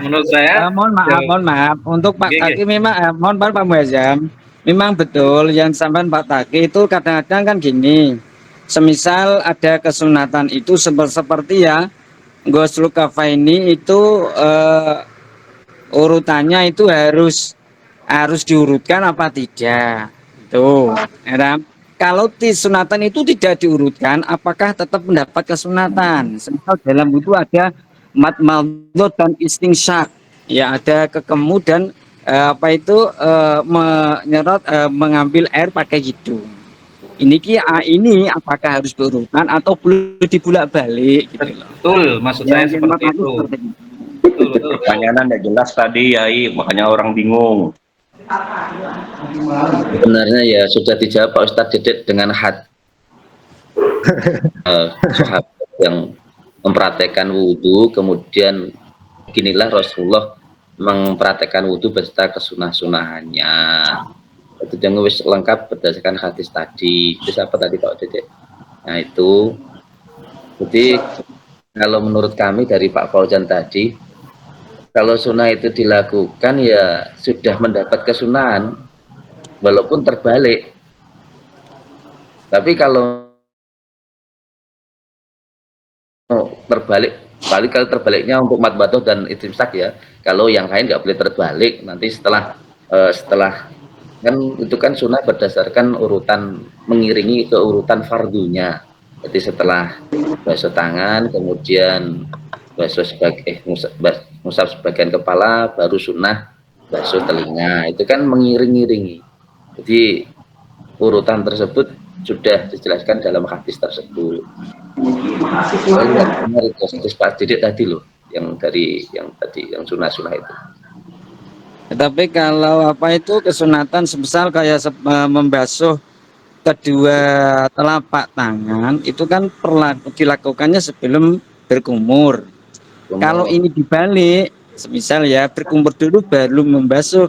Speaker 9: Menurut saya
Speaker 3: mohon maaf untuk Pak Taki memang mohon maaf Pak Muazzam, memang betul yang disampaikan Pak Taki itu kadang-kadang kan gini, semisal ada kesunatan itu seperti ya Ghusl Kafaini itu urutannya itu harus diurutkan apa tidak itu ya. Kalau sunatan itu tidak diurutkan, apakah tetap mendapat kesunatan? Semisal dalam wudhu ada madmadot dan istingsyak, ya ada kekemu dan menyerot mengambil air pakai hidung. Ini apakah harus berurutan atau perlu dibulak-balik gitu loh.
Speaker 9: Betul, maksud saya seperti itu.
Speaker 11: Pertanyaan tidak jelas tadi Yai, makanya orang bingung.
Speaker 5: Sebenarnya ya sudah dijawab Pak Ustadz Dede dengan sahabat yang mempraktekkan wudhu, kemudian beginilah Rasulullah mempraktekkan wudhu beserta kesunah-sunahannya. Itu yang wis lengkap berdasarkan hadis tadi. Itu siapa tadi Pak Dede? Nah itu, jadi kalau menurut kami dari Pak Fauzan tadi, kalau sunnah itu dilakukan ya sudah mendapat kesunahan, walaupun terbalik. Tapi kalau kalau terbaliknya untuk madbadoh dan istimsak ya, kalau yang lain nggak boleh terbalik. Nanti setelah kan itu kan sunnah berdasarkan urutan, mengiringi ke urutan fardunya. Jadi setelah basuh tangan, kemudian basuh ngusap sebagian kepala, baru sunnah basuh telinga. Itu kan mengiring-iringi. Jadi urutan tersebut sudah dijelaskan dalam hadis tersebut. Benar itu hadis Pak Didik tadi loh, yang sunnah-sunnah itu.
Speaker 3: Tapi kalau kesunatan semisal kayak membasuh kedua telapak tangan itu kan dilakukannya sebelum berkumur. Kalau ini dibalik, semisal ya berkumur dulu baru membasuh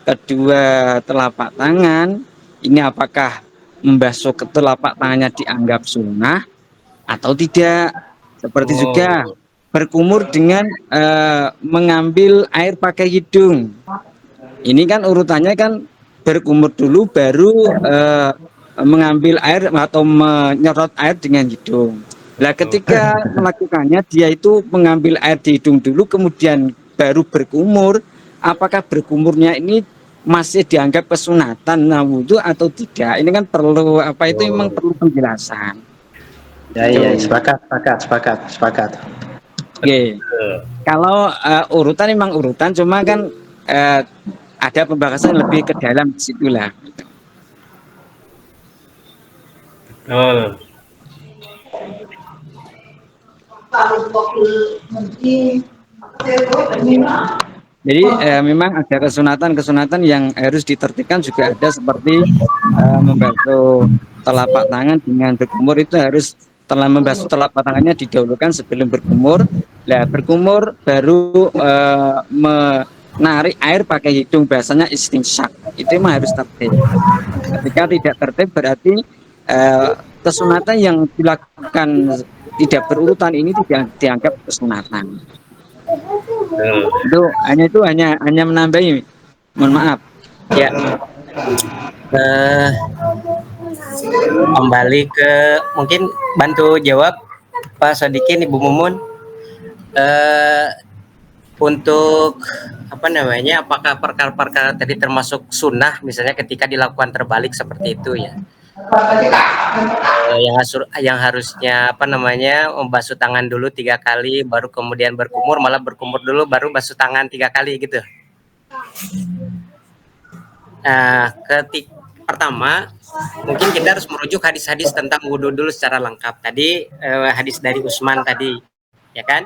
Speaker 3: kedua telapak tangan, ini apakah membasuh ke telapak tangannya dianggap sunnah atau tidak? Seperti juga berkumur dengan mengambil air pakai hidung. Ini kan urutannya kan berkumur dulu baru mengambil air atau menyerot air dengan hidung. Nah, ketika melakukannya dia itu mengambil air di hidung dulu kemudian baru berkumur, apakah berkumurnya ini masih dianggap kesunatan wudhu atau tidak? Ini kan perlu memang perlu penjelasan.
Speaker 8: Ya, sepakat.
Speaker 3: Oke. Kalau urutan memang urutan, cuma kan ada pembahasan lebih ke dalam disitulah. Jadi memang ada kesunatan yang harus ditertibkan juga ada seperti membasuh telapak tangan dengan berkumur itu harus setelah membasuh telapak tangannya didahulukan sebelum berkumur. Nah, berkumur baru menarik air pakai hidung, bahasanya istingsyak. Itu memang harus tertib. Ketika tidak tertib berarti kesunatan yang dilakukan tidak berurutan ini tidak dianggap kesunatan. Itu hanya menambahi. Mohon maaf.
Speaker 1: Ya. Kembali ke mungkin bantu jawab Pak Sodikin, Ibu Mumun. Untuk apakah perkara-perkara tadi termasuk sunnah misalnya ketika dilakukan terbalik seperti itu ya? Yang harusnya membasuh tangan dulu 3 kali baru kemudian berkumur, malah berkumur dulu baru basuh tangan 3 kali gitu. Pertama mungkin kita harus merujuk hadis-hadis tentang wudhu dulu secara lengkap. Tadi hadis dari Utsman tadi, ya kan?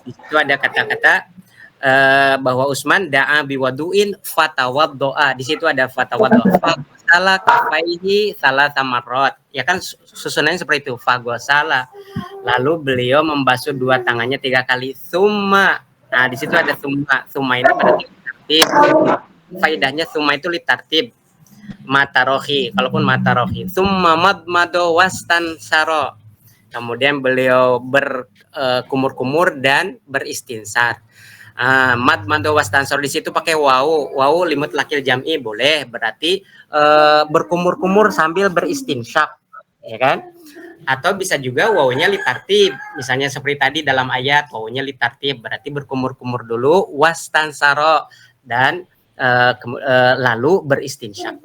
Speaker 1: Di situ ada kata-kata bahwa Utsman da'a biwadu'in fatawaddo'a. Di situ ada fatawaddo'a. Salah kafaihi salah tamarot, ya kan susunannya seperti itu. Fagosala, lalu beliau membasuh 2 tangannya 3 kali. Summa Nah, di situ ada summa. Summa ini berarti tartib. Faidahnya summa itu litartib. Matarohi, kalaupun matarohi. Summa madmado wastan saro. Kemudian beliau berkumur-kumur dan beristinsar. Madmado wastansor di situ pakai wau limut lakil jam'i boleh, berarti berkumur-kumur sambil beristinsyak, ya kan? Atau bisa juga wawunya litartib, misalnya seperti tadi dalam ayat wawunya litartib berarti berkumur-kumur dulu wastansaro dan lalu beristinsyak.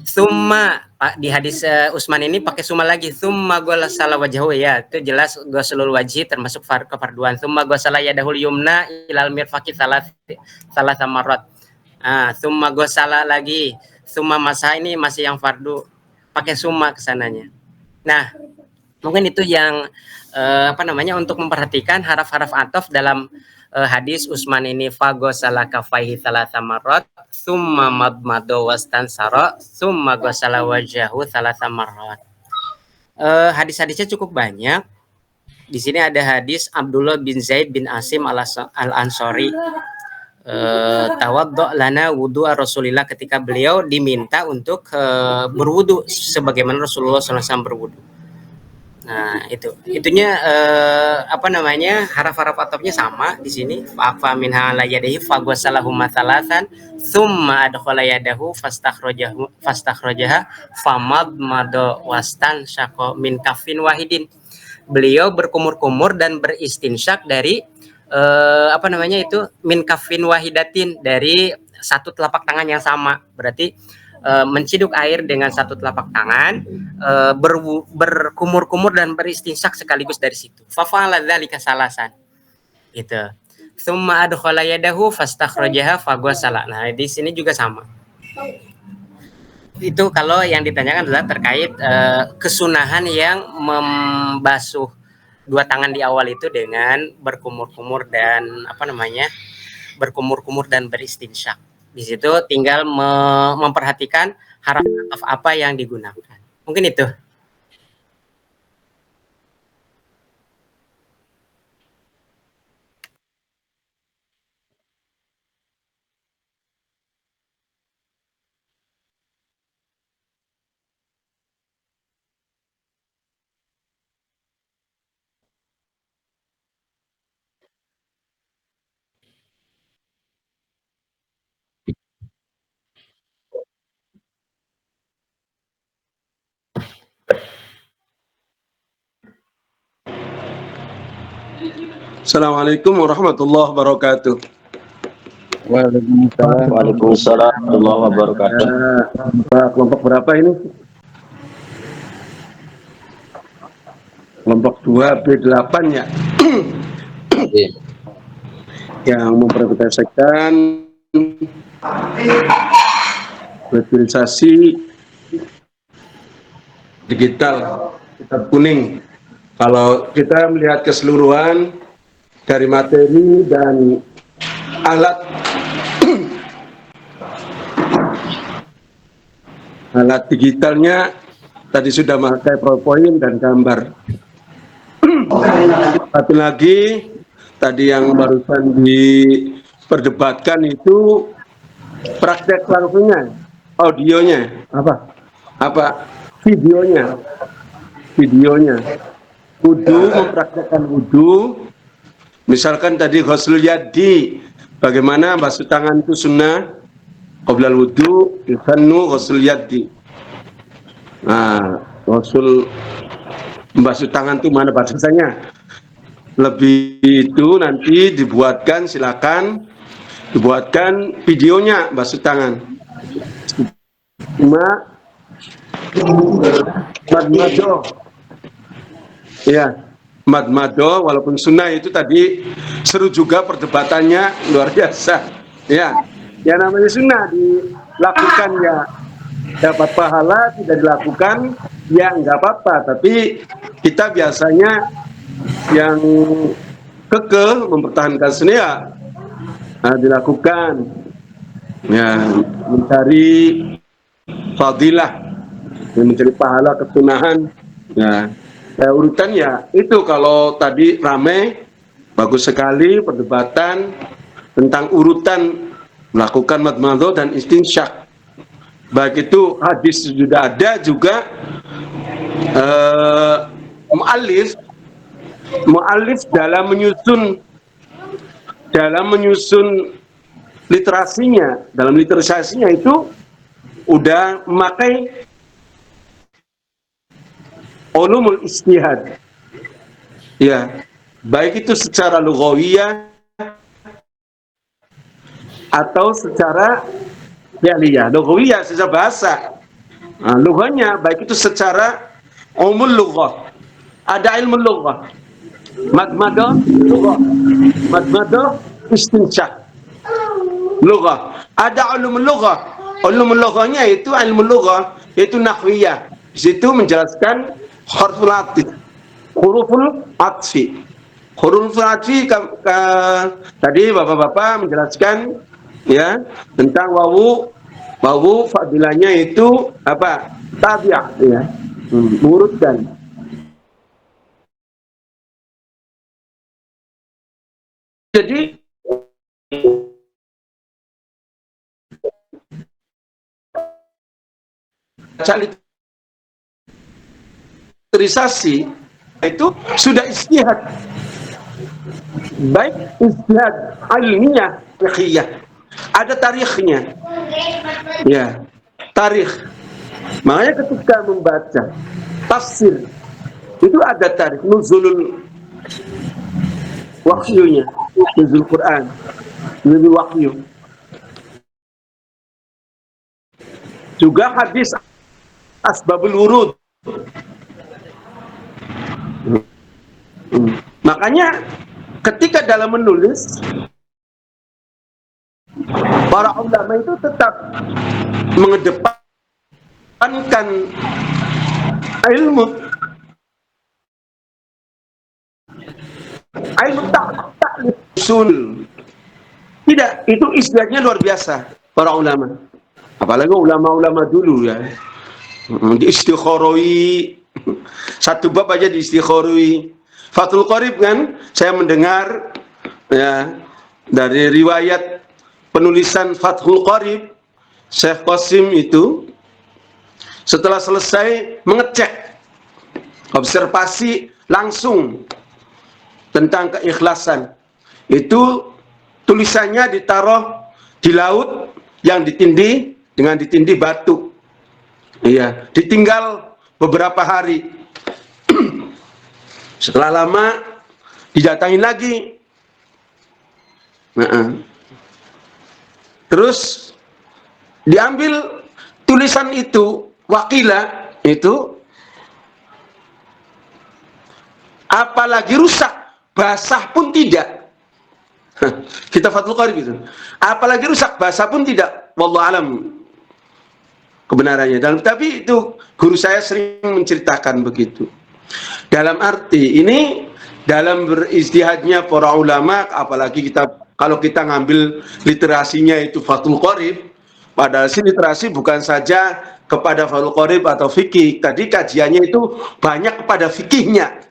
Speaker 1: Summa di hadis Utsman ini pakai summa lagi, summa ghassala wajhahu, ya itu jelas ghuslul wajhi termasuk kefarduan. Summa ghassala yadahul yumna ilal mirfaqi salah marrat. Summa ghassala lagi, summa masa ini masih yang fardu pakai summa kesananya. Nah, mungkin itu yang untuk memperhatikan haraf-haraf ataf dalam hadis Utsman ini, fagosala kafaihi thalatha marrat summa madmado wastansara summa gosala wajahu thalatha marrat. Hadis-hadisnya cukup banyak. Di sini ada hadis Abdullah bin Zaid bin Asim al-Ansori, tawaddo lana wudu Rasulillah, ketika beliau diminta untuk berwudu sebagaimana Rasulullah SAW berwudu. Nah, itunya haraf-haraf atofnya sama di sini. Fa minha la yadihi fa ghasalahu matsalatan summa adkhala yadahu fastakhrajaha famadmada wastan syaqa min kafin wahidin. Beliau berkumur-kumur dan beristinsyak dari min kafin wahidatin, dari satu telapak tangan yang sama. Berarti menciduk air dengan satu telapak tangan, berkumur-kumur dan beristinsyak sekaligus dari situ. Fafa'ala dzalika salasan. Gitu. Tsumma adkhala yadahu fastakhrajaha faghasala. Nah, di sini juga sama. Itu kalau yang ditanyakan adalah terkait kesunahan yang membasuh dua tangan di awal itu dengan berkumur-kumur dan berkumur-kumur dan beristinsyak. Di situ tinggal memperhatikan haraf apa yang digunakan. Mungkin itu.
Speaker 12: Assalamualaikum warahmatullahi wabarakatuh.
Speaker 10: Waalaikumsalam warahmatullahi wabarakatuh.
Speaker 12: Kelompok berapa ini? Kelompok 2B8 ya. Yang memprioritaskan revitalisasi digital kitab kuning. Kalau kita melihat keseluruhan dari materi dan alat alat digitalnya tadi sudah memakai PowerPoint dan gambar. Satu lagi tadi yang barusan diperdebatkan itu praktek langsungnya, audionya videonya wudu, mempraktekkan wudu. Misalkan tadi ghuslul yadi, bagaimana basuh tangan itu sunnah, qoblal wudu, yusannu ghuslul yadi. Nah, membasuh tangan itu mana batasannya? Lebih itu nanti silakan dibuatkan videonya basuh tangan. Cuma madmado, ya. Madmado walaupun sunnah itu tadi seru juga perdebatannya, luar biasa ya. Ya namanya sunnah dilakukan ya dapat pahala, tidak dilakukan ya nggak apa-apa, tapi kita biasanya yang kekeh mempertahankan sunnah ya dilakukan ya, mencari fadilah, mencari pahala kesunahan ya. Urutan ya itu, kalau tadi rame Bagus sekali perdebatan tentang urutan melakukan madmadah dan istinsyak. Baik itu hadis sudah ada juga mu'allif dalam menyusun literasinya, dalam literasinya itu udah memakai ulumul ijtihad. Ya, baik itu secara lughawiyah atau secara fi'liyah. Lughawiyah secara bahasa. Nah, lughahnya baik itu secara umul lughah. Ada ilmu lughah. Madmadah lughah. Madmadah istinsyak. Lughah. Ada ulumul lughah. Ulumul lughahnya itu ilmu lughah, yaitu nahwiyah. Di situ menjelaskan huruful atfi. Huruful atfi. Huruful atfi tadi Bapak-bapak menjelaskan ya tentang wawu fadilahnya itu apa? Tabi'ah ya. Urutkan. Jadi literisasi itu sudah ijtihad, baik ijtihad ilmiah, fiqhiyah, ada tarikhnya ya, tarikh. Makanya ketika membaca tafsir itu ada tarikh nuzulul wahyunya, nuzul Quran, nuzul wahyu. Juga hadis asbabul wurud. Makanya ketika dalam menulis, para ulama itu tetap mengedepankan ilmu ta'lif usul. Tidak, itu istilahnya luar biasa para ulama. Apalagi ulama-ulama dulu ya. Di istikharoi, satu bab aja di istikharoi. Fathul Qorib kan, saya mendengar ya dari riwayat penulisan Fathul Qorib, Syekh Qasim itu setelah selesai mengecek, observasi langsung tentang keikhlasan. Itu tulisannya ditaruh di laut yang ditindih dengan ditindih batu. Iya, ditinggal beberapa hari. Setelah lama didatangin lagi. Terus diambil tulisan itu, wakila itu, apalagi rusak, basah pun tidak. Kita Fathul Qorib itu. Apalagi rusak, basah pun tidak. Wallahu alam kebenarannya. Tapi itu guru saya sering menceritakan begitu. Dalam arti ini, dalam berijtihadnya para ulama, apalagi kalau kita ngambil literasinya itu Fathul Qorib, padahal si literasi bukan saja kepada Fathul Qorib atau fikih. Tadi kajiannya itu banyak kepada fikihnya.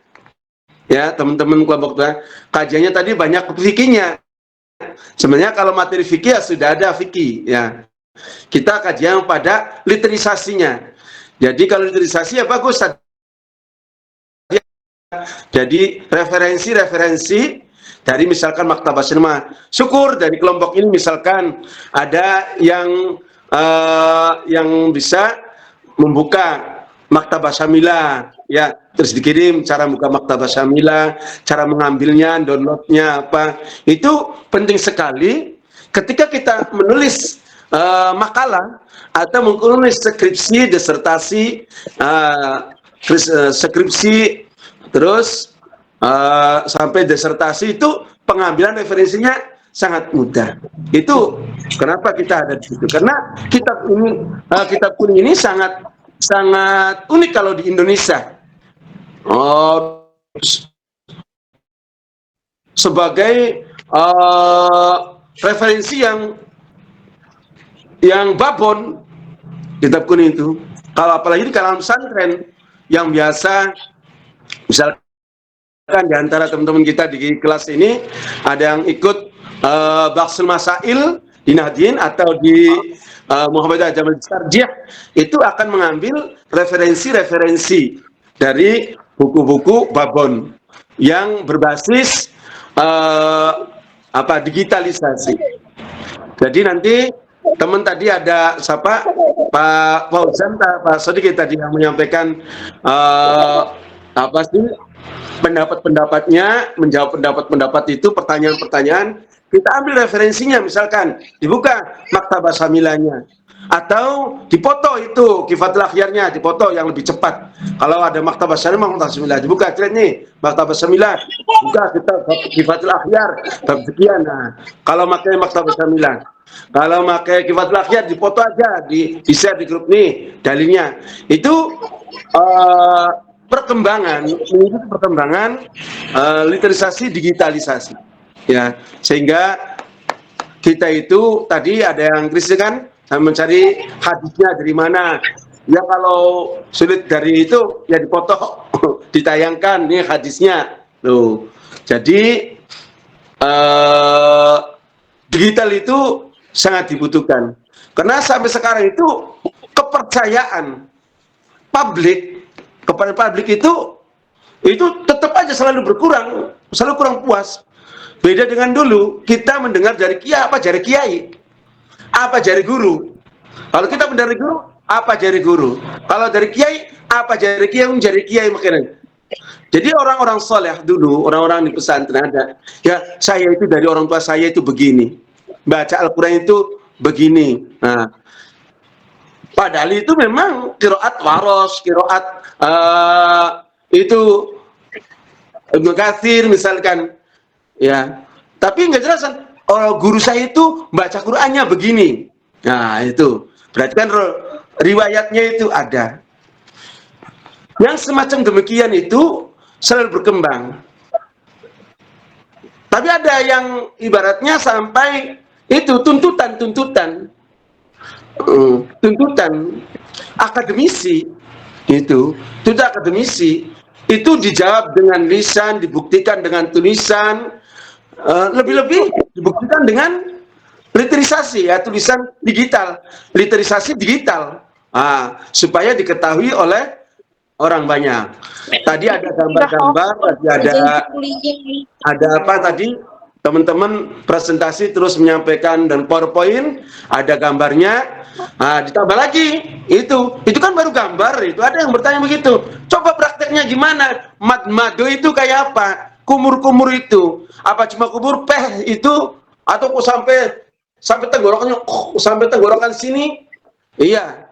Speaker 12: Ya, teman-teman kelompok kajiannya tadi banyak fikihnya. Sebenarnya kalau materi fikih ya sudah ada fikih ya. Kita kajian pada literisasinya. Jadi kalau literisasi ya bagus. Jadi referensi dari misalkan Maktabah Sinema. Syukur dari kelompok ini misalkan ada yang bisa membuka Maktabah Syamilah ya, terus dikirim cara buka Maktabah Syamilah, cara mengambilnya, downloadnya apa. Itu penting sekali ketika kita menulis makalah atau menulis skripsi, disertasi, skripsi, terus sampai disertasi, itu pengambilan referensinya sangat mudah. Itu kenapa kita ada di situ, karena kitab kuning ini sangat unik kalau di Indonesia. Sebagai referensi yang babon, kitab kuning itu, kalau apalagi di kalangan pesantren yang biasa misalkan di antara teman-teman kita di kelas ini ada yang ikut Baksul Masail di Nahdien atau di Muhammadiyah Jamal Sarjih, itu akan mengambil referensi-referensi dari buku-buku Babon yang berbasis digitalisasi. Jadi nanti teman tadi ada siapa, Pak Fauzan, Pak Sodik tadi yang menyampaikan pendapat-pendapatnya, menjawab pendapat-pendapat itu, pertanyaan-pertanyaan, kita ambil referensinya, misalkan dibuka Maktabah Samilanya, atau dipoto itu Kifatul Akhyarnya, dipoto yang lebih cepat. Kalau ada Maktabah Samilanya, Maktabah Samilanya dibuka, lihat nih Maktabah Samilanya, buka kita Kifatul Akhyar bab sekian. Nah, kalau pakai Maktabah Samilanya, kalau pakai Kifatul Akhyar, dipoto aja, di share di grup nih dalilnya. Itu perkembangan literasi digitalisasi, ya, sehingga kita itu tadi ada yang krisis kan, mencari hadisnya dari mana, ya kalau sulit dari itu ya dipoto ditayangkan nih hadisnya loh. Jadi digital itu sangat dibutuhkan karena sampai sekarang itu kepercayaan publik kepada publik itu tetap aja selalu berkurang, selalu kurang puas. Beda dengan dulu, kita mendengar dari kiai, apa jari kiai, apa jari guru. Kalau kita mendengar dari guru, apa jari guru. Kalau dari kiai, apa jari kiai, jari kiai makanya. Jadi orang-orang soleh dulu, orang-orang di pesantren ada, ya saya itu dari orang tua saya itu begini, baca Al-Quran itu begini. Nah, padahal itu memang kiroat waros, kiroat itu Ibnu Katsir misalkan, ya. Tapi nggak jelas kan, guru saya itu baca Qurannya begini. Nah itu berarti kan riwayatnya itu ada. Yang semacam demikian itu selalu berkembang. Tapi ada yang ibaratnya sampai itu tuntutan akademisi itu, tuntutan akademisi itu dijawab dengan lisan, dibuktikan dengan tulisan, lebih-lebih dibuktikan dengan literisasi, ya, tulisan digital, literisasi digital, supaya diketahui oleh orang banyak. Tadi ada gambar-gambar, tadi ada apa tadi, teman-teman presentasi terus menyampaikan dan PowerPoint, ada gambarnya. Ditambah lagi itu kan baru gambar. Itu ada yang bertanya begitu, coba prakteknya gimana, mado itu kayak apa, kumur-kumur itu apa cuma kumur peh itu, atau kok sampai tenggorokannya sampai tenggorokan sini. Iya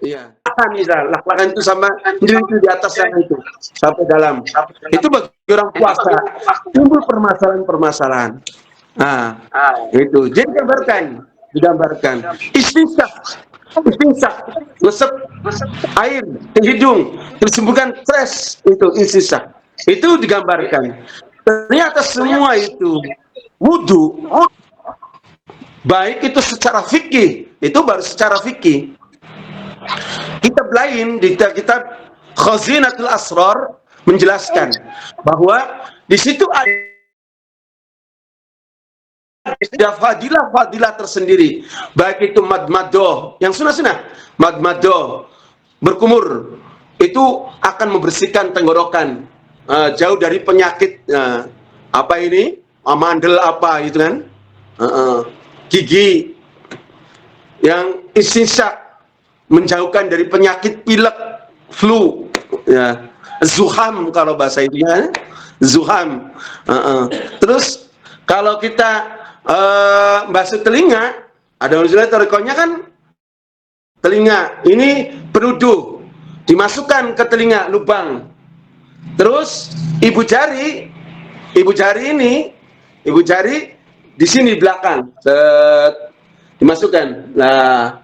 Speaker 12: lakukan itu sama itu di atas sana itu sampai dalam. Itu bagi orang puasa timbul permasalahan-permasalahan. Itu jadi digambarkan istinsak, ngesep air di hidung, disembuhkan stres, itu istinsak, itu digambarkan. Ternyata semua itu wudu, baik itu secara fikih, itu baru secara fikih. Kitab lain di kitab Khazinatul Asrar menjelaskan bahwa di situ ada fadilah tersendiri, baik itu madmadoh yang sunnah, madmadoh berkumur itu akan membersihkan tenggorokan, jauh dari penyakit apa ini, mandel apa itu kan, gigi. Yang istinsyak menjauhkan dari penyakit pilek, flu, ya, zuham kalau bahasa Indonesia, zuham. Terus kalau kita basuh telinga, ada rekonya kan, telinga ini penuduh, dimasukkan ke telinga lubang. Terus ibu jari di sini belakang, dimasukkan. Nah,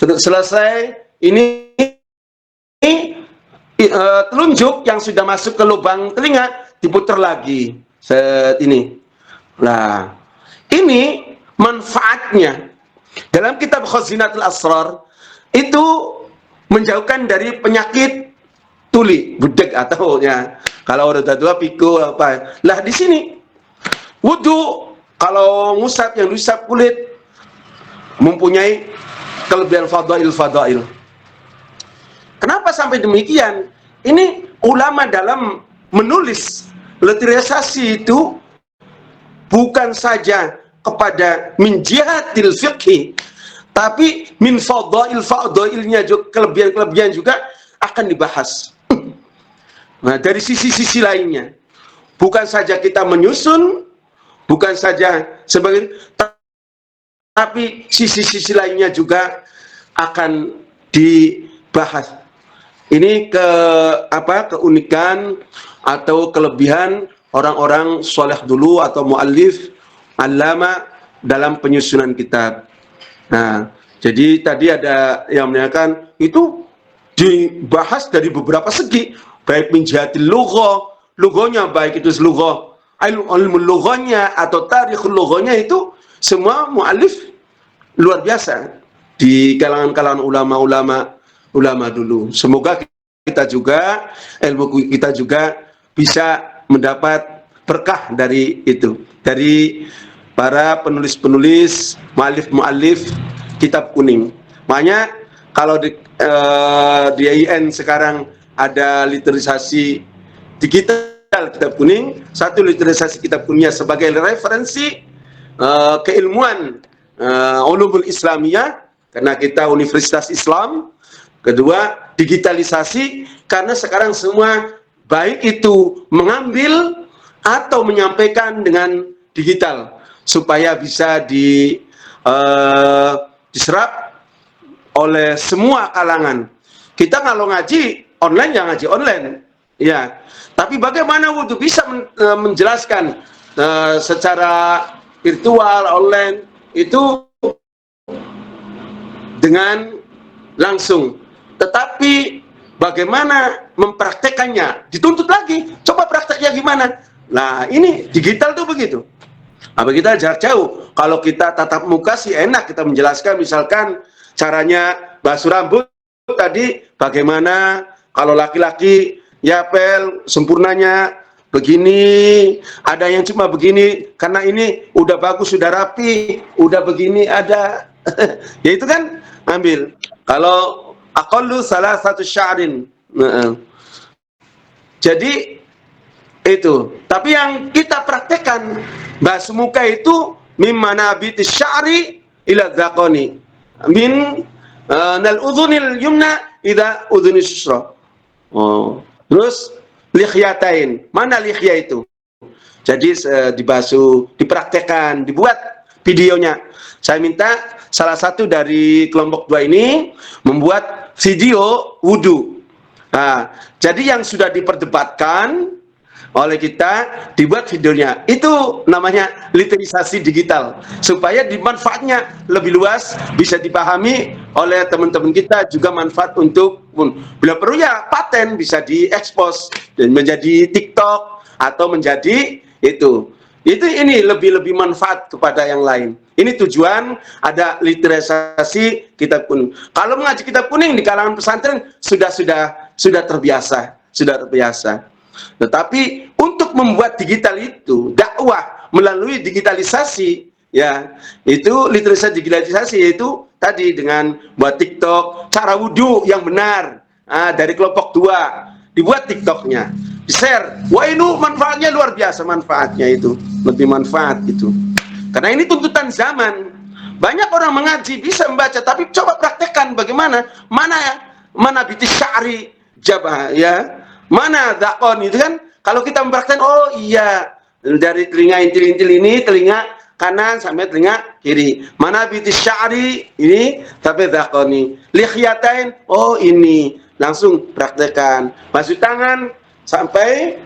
Speaker 12: selesai ini telunjuk yang sudah masuk ke lubang telinga diputar lagi ini. Nah, ini manfaatnya dalam kitab Khazinatul Asrar itu menjauhkan dari penyakit tuli, budek atau ya kalau roda 2 piko apa. Lah di sini wudu kalau ngusap yang diusap kulit mempunyai kelebihan fadail. Kenapa sampai demikian? Ini ulama dalam menulis literasi itu bukan saja kepada min jihatil fiqhi, tapi min fadailnya juga, kelebihan juga akan dibahas. Nah, dari sisi-sisi lainnya, bukan saja kita menyusun, bukan saja sebagai, tapi sisi-sisi lainnya juga akan dibahas. Ini keunikan atau kelebihan orang-orang soleh dulu atau muallif, alama dalam penyusunan kitab. Nah, jadi tadi ada yang menyatakan itu dibahas dari beberapa segi, baik min jihatil lughahnya, baik itu lughah, ilmu lughahnya atau tarikhul lughahnya, itu semua muallif luar biasa di kalangan ulama dulu. Semoga kita juga, ilmu kita juga bisa mendapat berkah dari itu, dari para penulis-penulis, muallif kitab kuning. Makanya kalau di IAIN sekarang ada literasi digital kitab kuning, satu literasi kitab kuningnya sebagai referensi keilmuan ulumul Islamiyah karena kita Universitas Islam. Kedua, digitalisasi karena sekarang semua baik itu mengambil atau menyampaikan dengan digital supaya bisa diserap oleh semua kalangan. Kita kalau ngaji online ya ngaji online, ya. Tapi bagaimana wudu bisa menjelaskan secara virtual online itu dengan langsung. Tetapi bagaimana mempraktekannya dituntut lagi. Coba prakteknya gimana? Nah, ini digital tuh begitu. Apa kita jarak jauh? Kalau kita tatap muka sih enak kita menjelaskan, misalkan caranya basuh rambut tadi bagaimana, kalau laki-laki ya sempurnanya begini, ada yang cuma begini karena ini udah bagus, sudah rapi, udah begini ada. Ya itu kan ambil. Kalau aqallu salah satu sya'rin. Jadi itu. Tapi yang kita praktekkan basuh muka itu mimma nabitis sya'ri ila dzaqani. Min nal udhunil yumna ila udhunis yusra. Oh. Terus likhyatain. Mana likhya itu? Jadi dibasuh, dipraktekkan, dibuat videonya. Saya minta salah satu dari kelompok 2 ini membuat video wudu. Nah, jadi yang sudah diperdebatkan oleh kita dibuat videonya. Itu namanya literasi digital supaya manfaatnya lebih luas, bisa dipahami oleh teman-teman kita, juga manfaat untuk bila perlu ya paten bisa diekspos dan menjadi TikTok atau menjadi itu. Ini lebih manfaat kepada yang lain. Ini tujuan ada literasi kitab kuning. Kalau mengaji kitab kuning di kalangan pesantren sudah terbiasa, Tetapi untuk membuat digital itu, dakwah melalui digitalisasi, ya itu literasi digitalisasi, yaitu tadi dengan buat TikTok, cara wudhu yang benar, dari kelompok 2 dibuat TikToknya, di-share. Wah, ini manfaatnya luar biasa, manfaatnya itu lebih manfaat itu. Karena ini tuntutan zaman. Banyak orang mengaji bisa membaca, tapi coba praktekkan bagaimana, mana bitis sya'ri jabah, ya. Mana dzaqon itu kan, kalau kita mempraktekkan, oh iya, dari telinga intil-intil ini, telinga kanan sampai telinga kiri. Mana bitis sya'ri ini sampai dzaqoni. Likhyatain, oh ini, langsung praktekkan. Basuh tangan sampai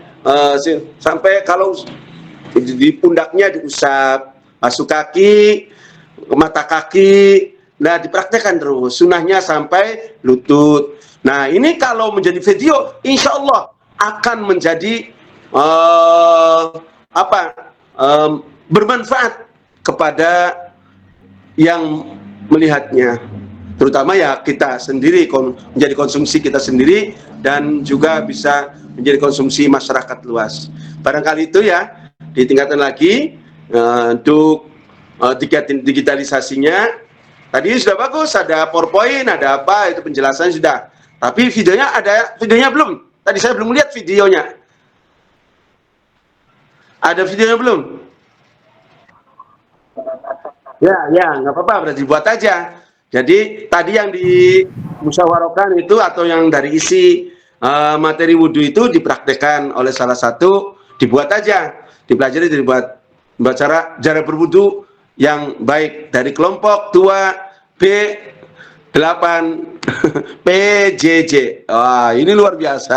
Speaker 12: kalau di pundaknya diusap, basuh kaki, mata kaki, nah dipraktekkan terus, sunahnya sampai lutut. Nah ini kalau menjadi video, insya Allah akan menjadi bermanfaat kepada yang melihatnya. terutama ya kita sendiri menjadi konsumsi kita sendiri dan juga bisa menjadi konsumsi masyarakat luas. Barangkali itu ya ditingkatkan lagi untuk digitalisasinya. Tadi sudah bagus, ada PowerPoint, ada apa itu penjelasannya sudah. Tapi videonya belum. Tadi saya belum lihat videonya. Ada videonya belum? Ya, nggak apa-apa, berarti buat aja. Jadi tadi yang dimusyawarahkan itu atau yang dari isi materi wudhu itu dipraktekkan oleh salah satu, dibuat aja, dipelajari, dibuat cara berwudhu yang baik dari kelompok 2 B8 PJJ. Wah, ini luar biasa.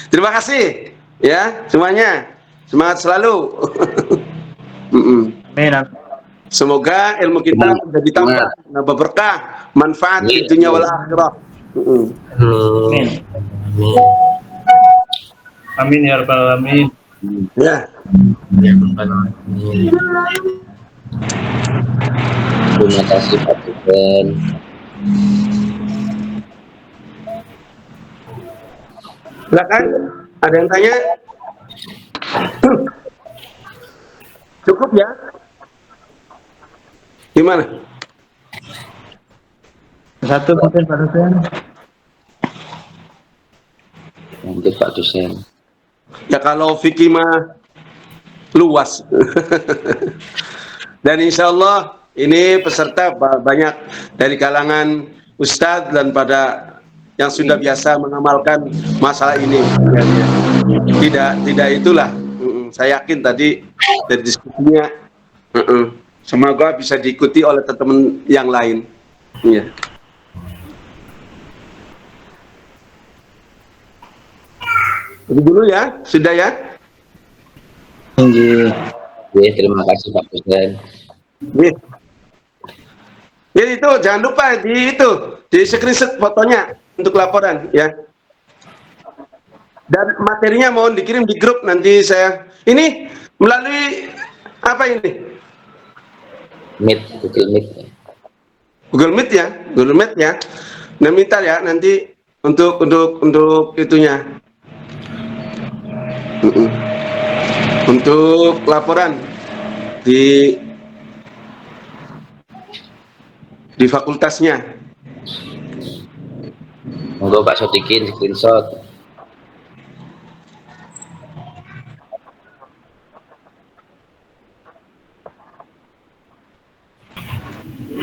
Speaker 12: Terima kasih ya semuanya. Semangat selalu.
Speaker 8: Amin.
Speaker 12: Semoga ilmu kita menjadi tambah, nambah berkah, manfaat di dunia wal akhirah.
Speaker 8: Amin.
Speaker 9: Amin ya rabbal alamin.
Speaker 12: Ya.
Speaker 5: Terima kasih Pak Tuhan.
Speaker 12: Silakan, ada yang tanya? Cukup ya? Gimana?
Speaker 8: Satu mungkin Pak dosen.
Speaker 5: Mungkin Pak dosen.
Speaker 12: Ya kalau fikih mah luas. Dan insya Allah ini peserta banyak dari kalangan ustadz dan pada yang sudah biasa mengamalkan masalah ini. Tidak itulah. Saya yakin tadi dari diskusinya, semoga bisa diikuti oleh teman-teman yang lain. Ya. Itu dulu ya, sudah ya.
Speaker 5: Terima kasih Pak dosen.
Speaker 12: Ya itu jangan lupa di screenshot fotonya untuk laporan ya. Dan materinya mohon dikirim di grup, nanti saya ini melalui apa ini? Google Meet ya. Nah, minta ya nanti untuk itunya. Untuk laporan di fakultasnya.
Speaker 5: Monggo Pak Sodikin screenshot.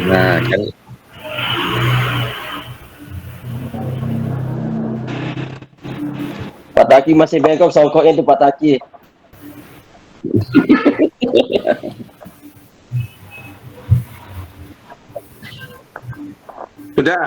Speaker 5: Nah, kan
Speaker 7: Pak Taki masih bengkok songkoknya itu Pak Taki.
Speaker 12: Sudah.